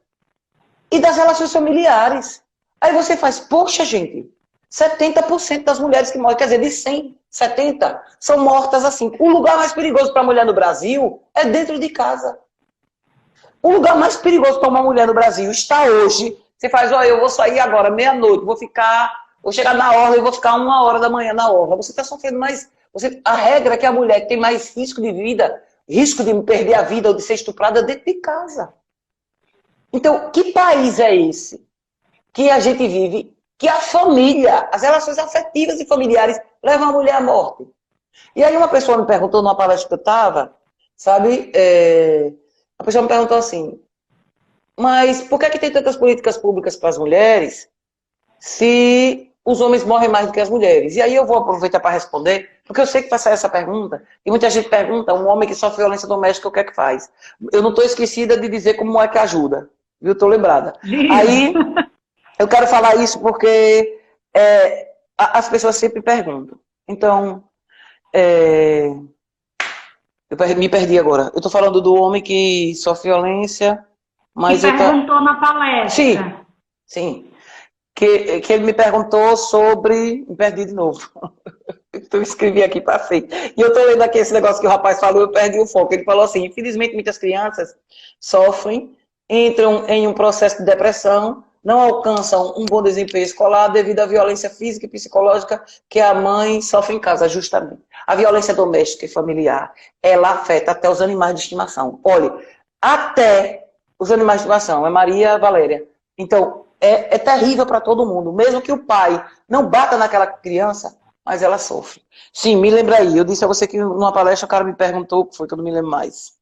e das relações familiares. Aí você faz, poxa, gente, 70% das mulheres que morrem, quer dizer, de 100, 70 são mortas assim. O lugar mais perigoso para a mulher no Brasil é dentro de casa. O lugar mais perigoso para uma mulher no Brasil está hoje. Você faz, ó, eu vou sair agora, meia-noite, vou chegar na orla e vou ficar 1h da manhã na orla. Você está sofrendo mais. A regra é que a mulher que tem mais risco de vida, risco de perder a vida ou de ser estuprada dentro de casa. Então, que país é esse que a gente vive, que a família, as relações afetivas e familiares levam a mulher à morte? E aí uma pessoa me perguntou numa palestra que eu estava, sabe, a pessoa me perguntou assim, mas por que tem tantas políticas públicas para as mulheres se os homens morrem mais do que as mulheres? E aí eu vou aproveitar para responder, porque eu sei que vai sair essa pergunta, e muita gente pergunta, um homem que sofre violência doméstica, o que é que faz? Eu não estou esquecida de dizer como é que ajuda, viu? Estou lembrada. Aí eu quero falar isso porque as pessoas sempre perguntam. Então, eu me perdi agora. Eu estou falando do homem que sofre violência, mas que perguntou na palestra. Sim, sim. Que ele me perguntou sobre... Me perdi de novo. Eu escrevi aqui, passei. E eu estou lendo aqui esse negócio que o rapaz falou, eu perdi o foco. Ele falou assim, infelizmente muitas crianças sofrem, entram em um processo de depressão, não alcançam um bom desempenho escolar devido à violência física e psicológica que a mãe sofre em casa, justamente. A violência doméstica e familiar, ela afeta até os animais de estimação. Olha, até os animais de estimação, é Maria Valéria. Então, é terrível para todo mundo. Mesmo que o pai não bata naquela criança, mas ela sofre. Sim, me lembra aí. Eu disse a você que numa palestra o cara me perguntou o que foi, que eu não me lembro mais.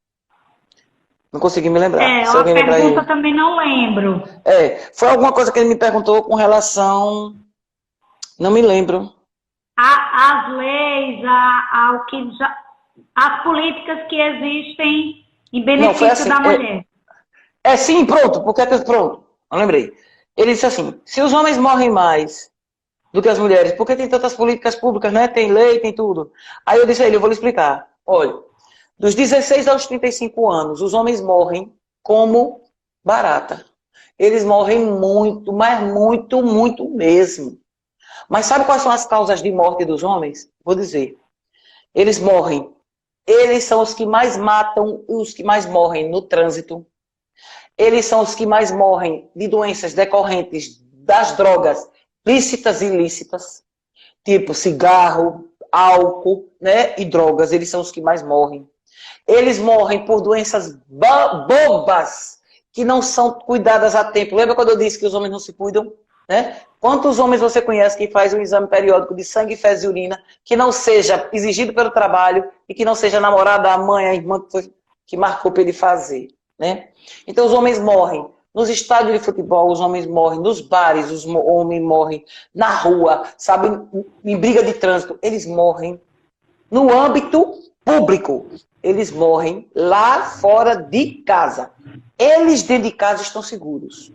Não consegui me lembrar. A pergunta também não lembro. Foi alguma coisa que ele me perguntou com relação... Não me lembro. As leis, as políticas que existem em benefício assim, da mulher. Sim, pronto. Pronto, eu lembrei. Ele disse assim, se os homens morrem mais do que as mulheres, por que tem tantas políticas públicas, né? Tem lei, tem tudo. Aí eu disse a ele, eu vou lhe explicar. Olha, dos 16 aos 35 anos, os homens morrem como barata. Eles morrem muito, mas muito, muito mesmo. Mas sabe quais são as causas de morte dos homens? Vou dizer. Eles morrem. Eles são os que mais matam e os que mais morrem no trânsito. Eles são os que mais morrem de doenças decorrentes das drogas lícitas e ilícitas. Tipo cigarro, álcool, né? E drogas. Eles são os que mais morrem. Eles morrem por doenças bobas que não são cuidadas a tempo. Lembra quando eu disse que os homens não se cuidam? Né? Quantos homens você conhece que faz um exame periódico de sangue, fezes e urina que não seja exigido pelo trabalho e que não seja a namorada, a mãe, a irmã que marcou para ele fazer? Né? Então os homens morrem nos estádios de futebol, os homens morrem nos bares, os homens morrem na rua, sabe, em briga de trânsito, eles morrem no âmbito público, eles morrem lá fora de casa. Eles dentro de casa estão seguros.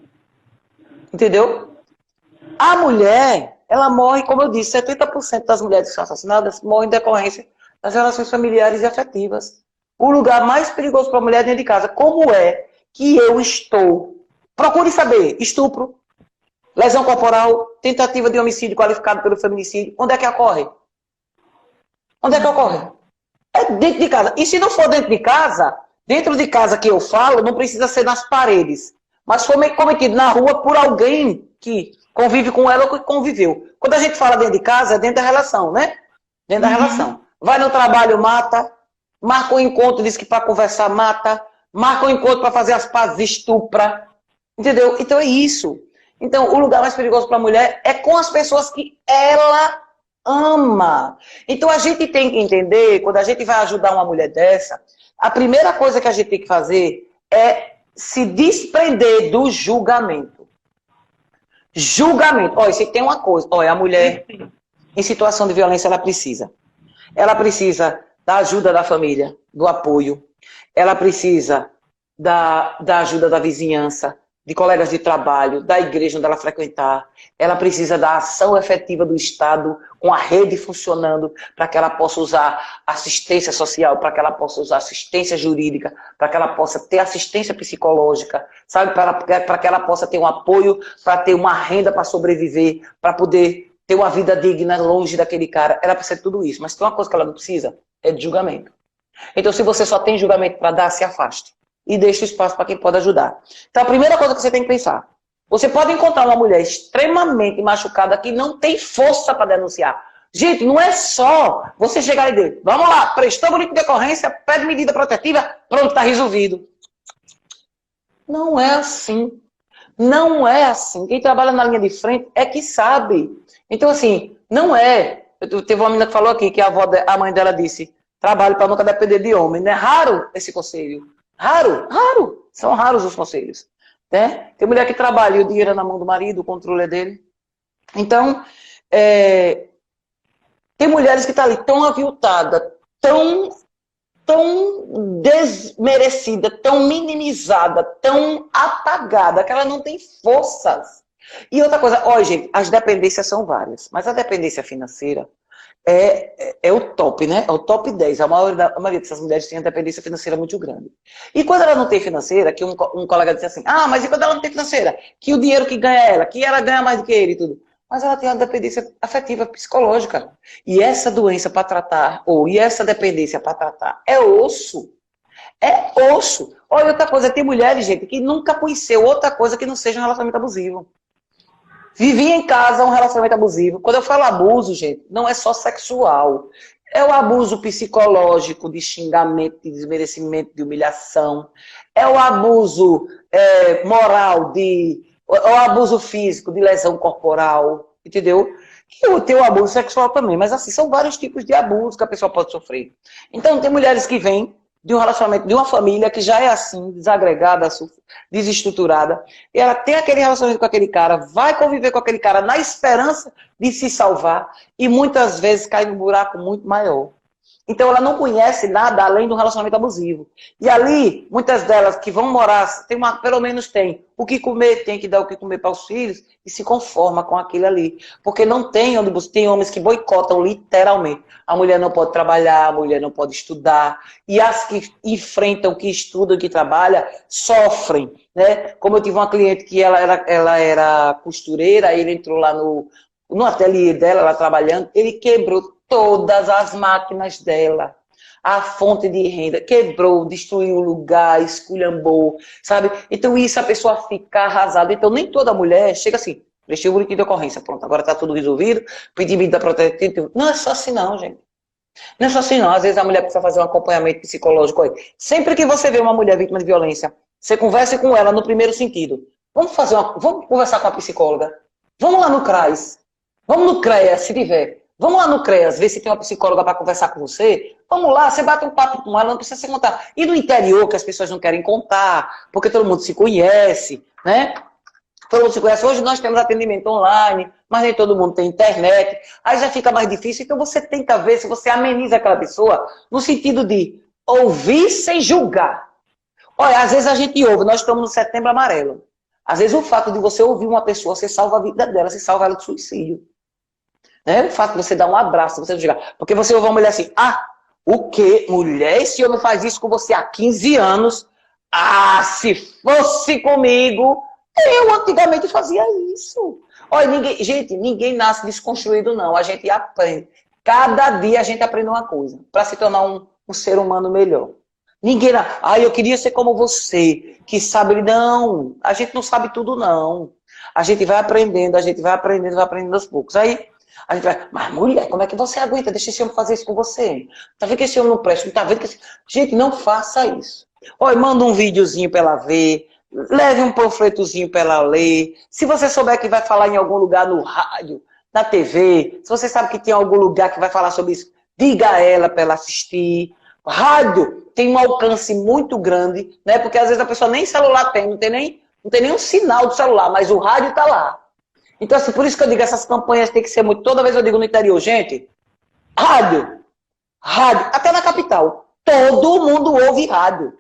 Entendeu? A mulher, ela morre, como eu disse, 70% das mulheres que são assassinadas morrem em decorrência das relações familiares e afetivas. o lugar mais perigoso para a mulher é dentro de casa. Como é que eu estou? Procure saber. Estupro, lesão corporal, tentativa de homicídio qualificado pelo feminicídio. Onde é que ocorre? Onde é que ocorre? É dentro de casa. E se não for dentro de casa que eu falo, não precisa ser nas paredes. Mas foi cometido na rua por alguém que convive com ela ou que conviveu. Quando a gente fala dentro de casa, é dentro da relação, né? Dentro da relação. Vai no trabalho, mata. Marca um encontro, diz que para conversar, mata. Marca um encontro para fazer as pazes, estupra. Entendeu? Então é isso. Então, o lugar mais perigoso para a mulher é com as pessoas que ela ama. Então, a gente tem que entender, quando a gente vai ajudar uma mulher dessa, a primeira coisa que a gente tem que fazer é se desprender do julgamento. Julgamento. Olha, se tem uma coisa, olha, a mulher em situação de violência, ela precisa. Ela precisa da ajuda da família, do apoio. Ela precisa da ajuda da vizinhança, de colegas de trabalho, da igreja onde ela frequentar. Ela precisa da ação efetiva do Estado, com a rede funcionando, para que ela possa usar assistência social, para que ela possa usar assistência jurídica, para que ela possa ter assistência psicológica, sabe? Para que ela possa ter um apoio, para ter uma renda para sobreviver, para poder ter uma vida digna longe daquele cara. Ela precisa de tudo isso. Mas tem uma coisa que ela não precisa, é de julgamento. Então, se você só tem julgamento para dar, se afaste. E deixe espaço para quem pode ajudar. Então, a primeira coisa que você tem que pensar, você pode encontrar uma mulher extremamente machucada que não tem força para denunciar. Gente, não é só você chegar e dizer, vamos lá, prestou boletim de ocorrência, pede medida protetiva, pronto, está resolvido. Não é assim. Não é assim. Quem trabalha na linha de frente é que sabe. Então, assim, não é. Teve uma menina que falou aqui que a mãe dela disse, trabalho para nunca depender de homem. Não é raro esse conselho. Raro, raro. São raros os conselhos. Né? Tem mulher que trabalha e o dinheiro é na mão do marido, o controle é dele. Então, tem mulheres que estão ali tão aviltadas, tão desmerecida, tão minimizada, tão apagada, que ela não tem forças. E outra coisa, olha, gente, as dependências são várias, mas a dependência financeira é o top, né? É o top 10. A maioria dessas mulheres tem uma dependência financeira muito grande. E quando ela não tem financeira, que um colega disse assim, mas e quando ela não tem financeira? Que o dinheiro que ganha ela, que ela ganha mais do que ele e tudo. Mas ela tem uma dependência afetiva, psicológica. E essa doença para tratar, e essa dependência para tratar, é osso. É osso. Olha, outra coisa, tem mulheres, gente, que nunca conheceu outra coisa que não seja um relacionamento abusivo. Vivia em casa um relacionamento abusivo. Quando eu falo abuso, gente, não é só sexual. É o abuso psicológico, de xingamento, de desmerecimento, de humilhação. É o abuso moral, o abuso físico, de lesão corporal, entendeu? E tem o abuso sexual também, mas assim, são vários tipos de abuso que a pessoa pode sofrer. Então, tem mulheres que vêm de um relacionamento, de uma família que já é assim, desagregada, desestruturada, e ela tem aquele relacionamento com aquele cara, vai conviver com aquele cara na esperança de se salvar, e muitas vezes cai num buraco muito maior. Então ela não conhece nada além do relacionamento abusivo. E ali, muitas delas que vão morar, pelo menos tem o que comer, tem que dar o que comer para os filhos, e se conforma com aquilo ali. Porque não tem homens que boicotam literalmente. A mulher não pode trabalhar, a mulher não pode estudar. E as que enfrentam, que estudam, que trabalham, sofrem. Né? Como eu tive uma cliente que ela era costureira, aí ele entrou lá no ateliê dela, ela trabalhando, ele quebrou todas as máquinas dela. A fonte de renda quebrou, destruiu o lugar, esculhambou, sabe? Então isso a pessoa fica arrasada. Então nem toda mulher chega assim, prestei o boletim de ocorrência, pronto, agora está tudo resolvido, pedi medida protetiva. Não é só assim não, gente. Não é só assim não. Às vezes a mulher precisa fazer um acompanhamento psicológico aí. Sempre que você vê uma mulher vítima de violência, você converse com ela no primeiro sentido. Vamos conversar com a psicóloga. Vamos lá no CRAS. Vamos no CREAS, se tiver. Vamos lá no CREAS, ver se tem uma psicóloga para conversar com você. Vamos lá, você bate um papo com ela, não precisa se contar. E no interior, que as pessoas não querem contar, porque todo mundo se conhece, né? Todo mundo se conhece. Hoje nós temos atendimento online, mas nem todo mundo tem internet. Aí já fica mais difícil. Então você tenta ver se você ameniza aquela pessoa no sentido de ouvir sem julgar. Olha, às vezes a gente ouve, nós estamos no Setembro Amarelo. Às vezes o fato de você ouvir uma pessoa, você salva a vida dela, você salva ela de suicídio. Né? O fato de você dar um abraço, você não chegar. Porque você ouve uma mulher assim, O quê? Mulher, esse homem faz isso com você há 15 anos. Ah, se fosse comigo, eu antigamente fazia isso. Olha, gente, ninguém nasce desconstruído, não. A gente aprende. Cada dia a gente aprende uma coisa para se tornar um ser humano melhor. Ninguém. Eu queria ser como você, que sabe. Não, a gente não sabe tudo, não. A gente vai aprendendo, vai aprendendo aos poucos. Aí a gente vai, mas mulher, como é que você aguenta? Deixa esse homem fazer isso com você. Tá vendo que esse homem não presta? Tá vendo que esse... Gente, não faça isso. Olha, manda um videozinho para ela ver, leve um panfletozinho para ela ler. Se você souber que vai falar em algum lugar no rádio, na TV, se você sabe que tem algum lugar que vai falar sobre isso, diga a ela para ela assistir. Rádio tem um alcance muito grande, né? Porque às vezes a pessoa nem celular tem, não tem nem um sinal do celular, mas o rádio está lá. Então, assim, por isso que eu digo, essas campanhas tem que ser muito... Toda vez eu digo no interior, gente, rádio, até na capital, todo mundo ouve rádio.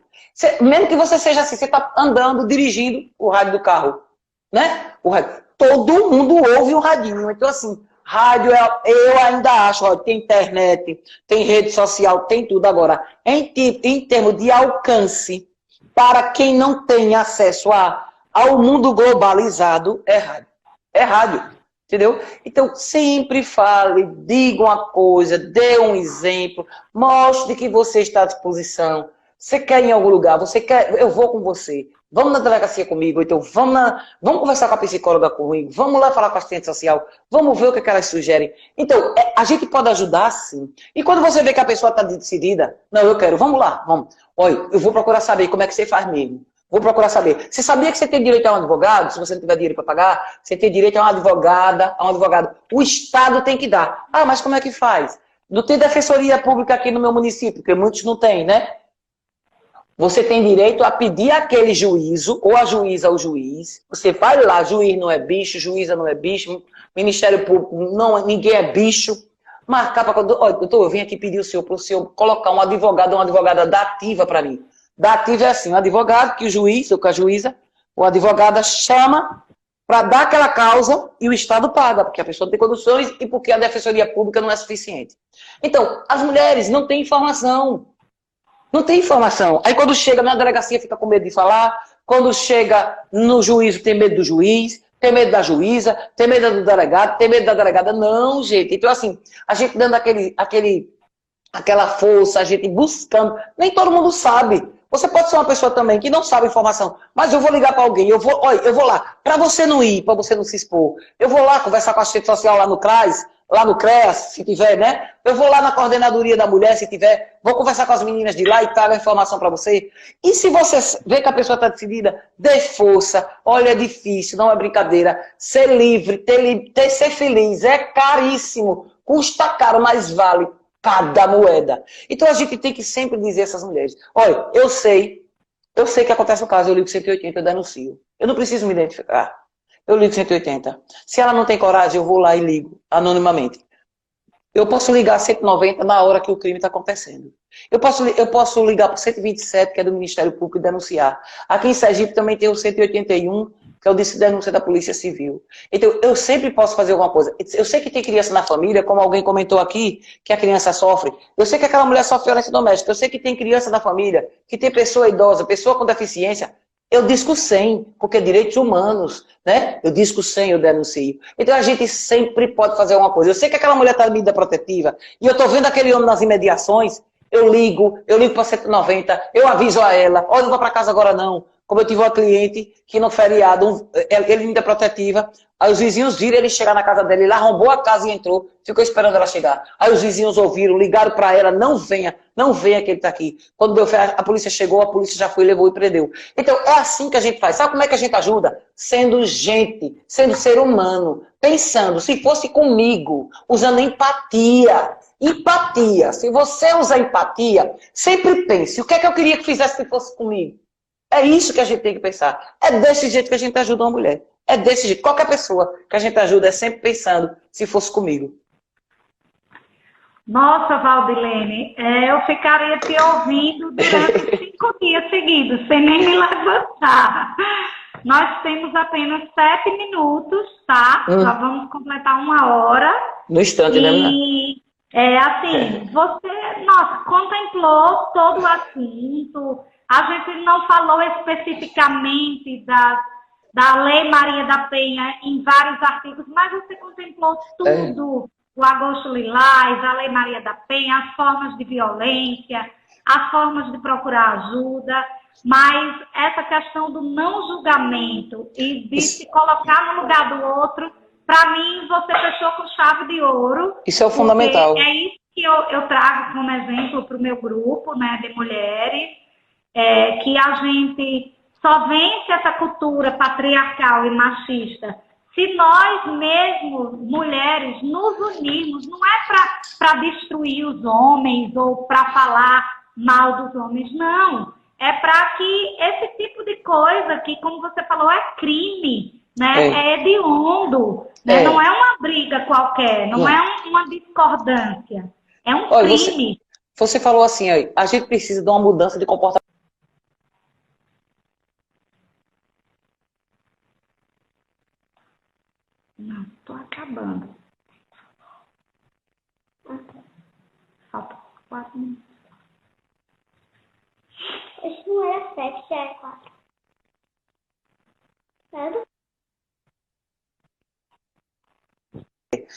Mesmo que você seja assim, você está andando, dirigindo o rádio do carro, né? O rádio. Todo mundo ouve o radinho. Então, assim, rádio, eu ainda acho, ó, tem internet, tem rede social, tem tudo. Agora, em termos de alcance, para quem não tem acesso ao mundo globalizado, é rádio. É rádio, entendeu? Então, sempre fale, diga uma coisa, dê um exemplo, mostre que você está à disposição. Você quer ir em algum lugar, você quer, eu vou com você. Vamos na delegacia comigo, então vamos conversar com a psicóloga comigo, vamos lá falar com a assistente social, vamos ver o que elas sugerem. Então, a gente pode ajudar sim. E quando você vê que a pessoa está decidida, não, eu quero, vamos lá, vamos. Olha, eu vou procurar saber como é que você faz mesmo. Vou procurar saber. Você sabia que você tem direito a um advogado? Se você não tiver dinheiro para pagar, você tem direito a uma advogada, a um advogado. O Estado tem que dar. Ah, mas como é que faz? Não tem defensoria pública aqui no meu município, porque muitos não têm, né? Você tem direito a pedir aquele juízo, ou a juíza ou o juiz. Você vai lá, juiz não é bicho, juíza não é bicho, Ministério Público, não, ninguém é bicho. Marcar para... Olha, doutor, eu vim aqui pedir para o senhor colocar um advogado ou uma advogada dativa para mim. Dativa é assim, um advogado que o juiz ou que a juíza ou a advogada chama para dar aquela causa e o Estado paga, porque a pessoa não tem condições e porque a defensoria pública não é suficiente. Então, as mulheres não têm informação. Não tem informação. Aí quando chega na delegacia fica com medo de falar, quando chega no juízo tem medo do juiz, tem medo da juíza, tem medo do delegado, tem medo da delegada. Não, gente. Então, assim, a gente dando aquela força, a gente buscando. Nem todo mundo sabe. Você pode ser uma pessoa também que não sabe informação, mas eu vou ligar para alguém, eu vou lá, para você não ir, para você não se expor. Eu vou lá conversar com a assistente social lá no CRAS, lá no CREAS, se tiver, né? Eu vou lá na coordenadoria da mulher, se tiver, vou conversar com as meninas de lá e trago a informação para você. E se você vê que a pessoa está decidida, dê força. Olha, é difícil, não é brincadeira. Ser livre, ser feliz, é caríssimo, custa caro, mas vale cada moeda. Então a gente tem que sempre dizer a essas mulheres, olha, eu sei que acontece o caso, eu ligo 180, eu denuncio. Eu não preciso me identificar. Eu ligo 180. Se ela não tem coragem, eu vou lá e ligo, anonimamente. Eu posso ligar 190 na hora que o crime está acontecendo. Eu posso ligar para o 127, que é do Ministério Público, e denunciar. Aqui em Sergipe também tem o 181, que é o de denúncia da Polícia Civil. Então, eu sempre posso fazer alguma coisa. Eu sei que tem criança na família, como alguém comentou aqui, que a criança sofre. Eu sei que aquela mulher sofre violência doméstica. Eu sei que tem criança na família, que tem pessoa idosa, pessoa com deficiência. Eu disco 100, porque é direitos humanos, né? Eu disco 100, eu denuncio. Então a gente sempre pode fazer alguma coisa. Eu sei que aquela mulher está em medida protetiva, e eu estou vendo aquele homem nas imediações, eu ligo para 190, eu aviso a ela, olha, não vou para casa agora não. Como eu tive uma cliente que no feriado, ele ainda protetiva, aí os vizinhos viram ele chegar na casa dele, ele arrombou a casa e entrou, ficou esperando ela chegar. Aí os vizinhos ouviram, ligaram para ela, não venha que ele está aqui. Quando deu fé, a polícia chegou, a polícia já foi, levou e prendeu. Então é assim que a gente faz. Sabe como é que a gente ajuda? Sendo gente, sendo ser humano, pensando, se fosse comigo, usando empatia. Empatia. Se você usar empatia, sempre pense, o que é que eu queria que fizesse se fosse comigo? É isso que a gente tem que pensar. É desse jeito que a gente ajuda uma mulher. É desse jeito. Qualquer pessoa que a gente ajuda é sempre pensando, se fosse comigo. Nossa, Valdilene, eu ficaria te ouvindo durante 5 dias seguidos, sem nem me levantar. Nós temos apenas 7 minutos, tá? Nós vamos completar 1 hora. No instante, né, menina? Assim, você, nossa, contemplou todo o assunto. A gente não falou especificamente da Lei Maria da Penha em vários artigos, mas você contemplou É. tudo. O Agosto Lilás, a Lei Maria da Penha, as formas de violência, as formas de procurar ajuda, mas essa questão do não julgamento e de se colocar no lugar do outro, para mim, você fechou com chave de ouro. Isso é o Porque fundamental. é isso que eu trago como exemplo para o meu grupo, né, de mulheres, que a gente só vence essa cultura patriarcal e machista se nós mesmos, mulheres, nos unirmos. Não é para destruir os homens ou para falar mal dos homens, não. É para que esse tipo de coisa, que, como você falou, é crime, né? É hediondo, né? Não é uma briga qualquer, não é uma discordância. É um crime. Você falou assim, aí, a gente precisa de uma mudança de comportamento. Não, tô acabando. Falta 4 minutos. Isso não é 7, já é 4. Certo?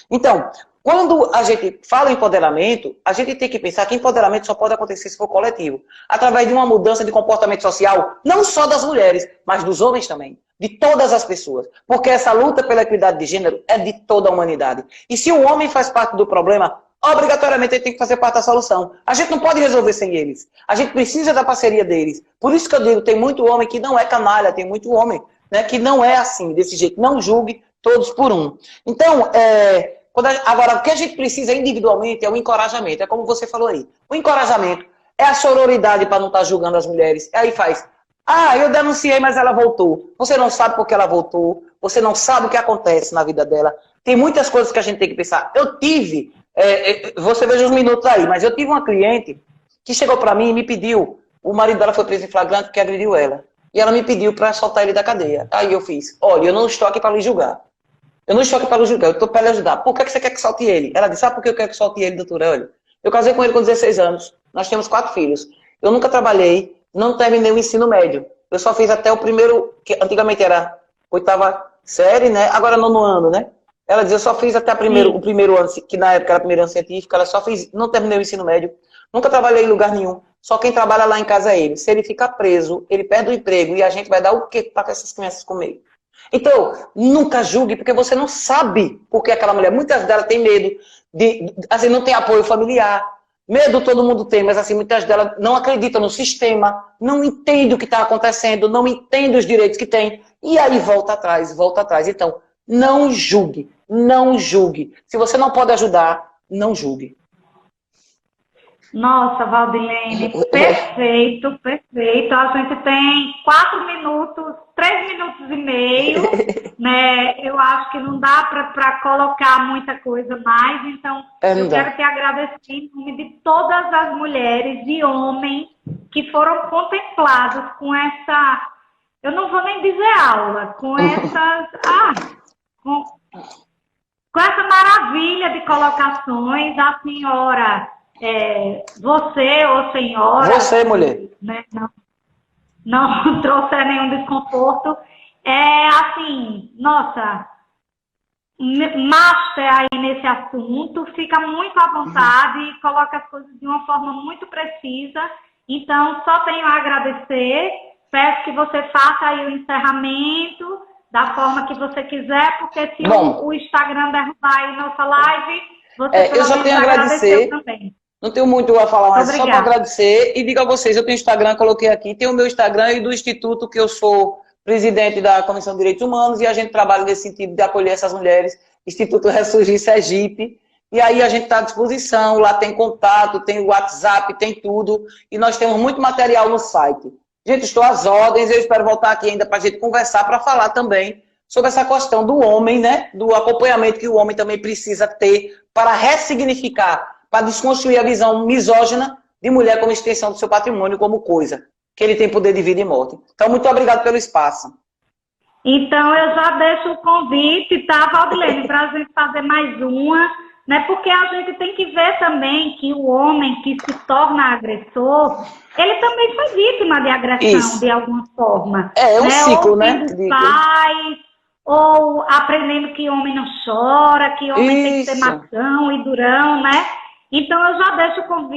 Então, quando a gente fala em empoderamento, a gente tem que pensar que empoderamento só pode acontecer se for coletivo. Através de uma mudança de comportamento social, não só das mulheres, mas dos homens também. De todas as pessoas. Porque essa luta pela equidade de gênero é de toda a humanidade. E se o homem faz parte do problema, obrigatoriamente ele tem que fazer parte da solução. A gente não pode resolver sem eles. A gente precisa da parceria deles. Por isso que eu digo, tem muito homem que não é canalha, tem muito homem, né, que não é assim, desse jeito. Não julgue todos por um. Então, agora, o que a gente precisa individualmente é o encorajamento. É como você falou aí. O encorajamento é a sororidade para não estar julgando as mulheres. Aí faz... Ah, eu denunciei, mas ela voltou. Você não sabe por que ela voltou. Você não sabe o que acontece na vida dela. Tem muitas coisas que a gente tem que pensar. Eu tive... você veja os minutos aí, mas eu tive uma cliente que chegou para mim e me pediu... O marido dela foi preso em flagrante porque agrediu ela. E ela me pediu para soltar ele da cadeia. Aí eu fiz... Olha, eu não estou aqui para lhe julgar. Eu não estou aqui para lhe julgar. Eu estou para lhe ajudar. Por que você quer que solte ele? Ela disse... Sabe por que eu quero que solte ele, doutora? Olha, eu casei com ele com 16 anos. Nós temos 4 filhos. Eu nunca trabalhei. Não terminei o ensino médio. Eu só fiz até o primeiro, que antigamente era 8ª série, né? Agora 9º ano, né? Ela dizia, eu só fiz até o primeiro ano, que na época era primeiro ano científico, ela só fez, não terminei o ensino médio. Nunca trabalhei em lugar nenhum. Só quem trabalha lá em casa é ele. Se ele ficar preso, ele perde o emprego e a gente vai dar o quê para essas crianças comer? Então, nunca julgue, porque você não sabe por que aquela mulher, muitas delas têm medo, assim, não tem apoio familiar. Medo todo mundo tem, mas assim, muitas delas não acreditam no sistema, não entendem o que está acontecendo, não entendem os direitos que têm, e aí volta atrás, volta atrás. Então, não julgue, não julgue. Se você não pode ajudar, não julgue. Nossa, Valdilene, perfeito, perfeito. A gente tem 4 minutos, 3 minutos e meio, né? Eu acho que não dá para colocar muita coisa mais, então eu quero te agradecer em nome de todas as mulheres e homens que foram contemplados com essa, eu não vou nem dizer aula, com essas, com essa maravilha de colocações. A senhora... você ou senhora... Você, mulher. Né, não trouxe nenhum desconforto. Assim, nossa, master aí nesse assunto, fica muito à vontade e coloca as coisas de uma forma muito precisa. Então, só tenho a agradecer. Peço que você faça aí o encerramento da forma que você quiser, porque se o Instagram derrubar aí nossa live, você eu só tenho a agradecer também. Não tenho muito a falar, mas só para agradecer. E digo a vocês, eu tenho Instagram, coloquei aqui, tem o meu Instagram e do Instituto, que eu sou presidente da Comissão de Direitos Humanos, e a gente trabalha nesse sentido de acolher essas mulheres, Instituto Ressurgir Sergipe. E aí a gente está à disposição, lá tem contato, tem o WhatsApp, tem tudo, e nós temos muito material no site. Gente, estou às ordens, eu espero voltar aqui ainda para a gente conversar, para falar também sobre essa questão do homem, né? Do acompanhamento que o homem também precisa ter para ressignificar, para desconstruir a visão misógina de mulher como extensão do seu patrimônio, como coisa, que ele tem poder de vida e morte. Então, muito obrigado pelo espaço. Então, eu já deixo o convite, tá, Valdilene, para a gente fazer mais uma. né? Porque a gente tem que ver também que o homem que se torna agressor, ele também foi vítima de agressão, Isso. de alguma forma. É um né? ciclo, ou né? Dos pais, ou aprendendo que homem não chora, que homem tem que ser Isso. machão e durão, né? Então eu já deixo o convite.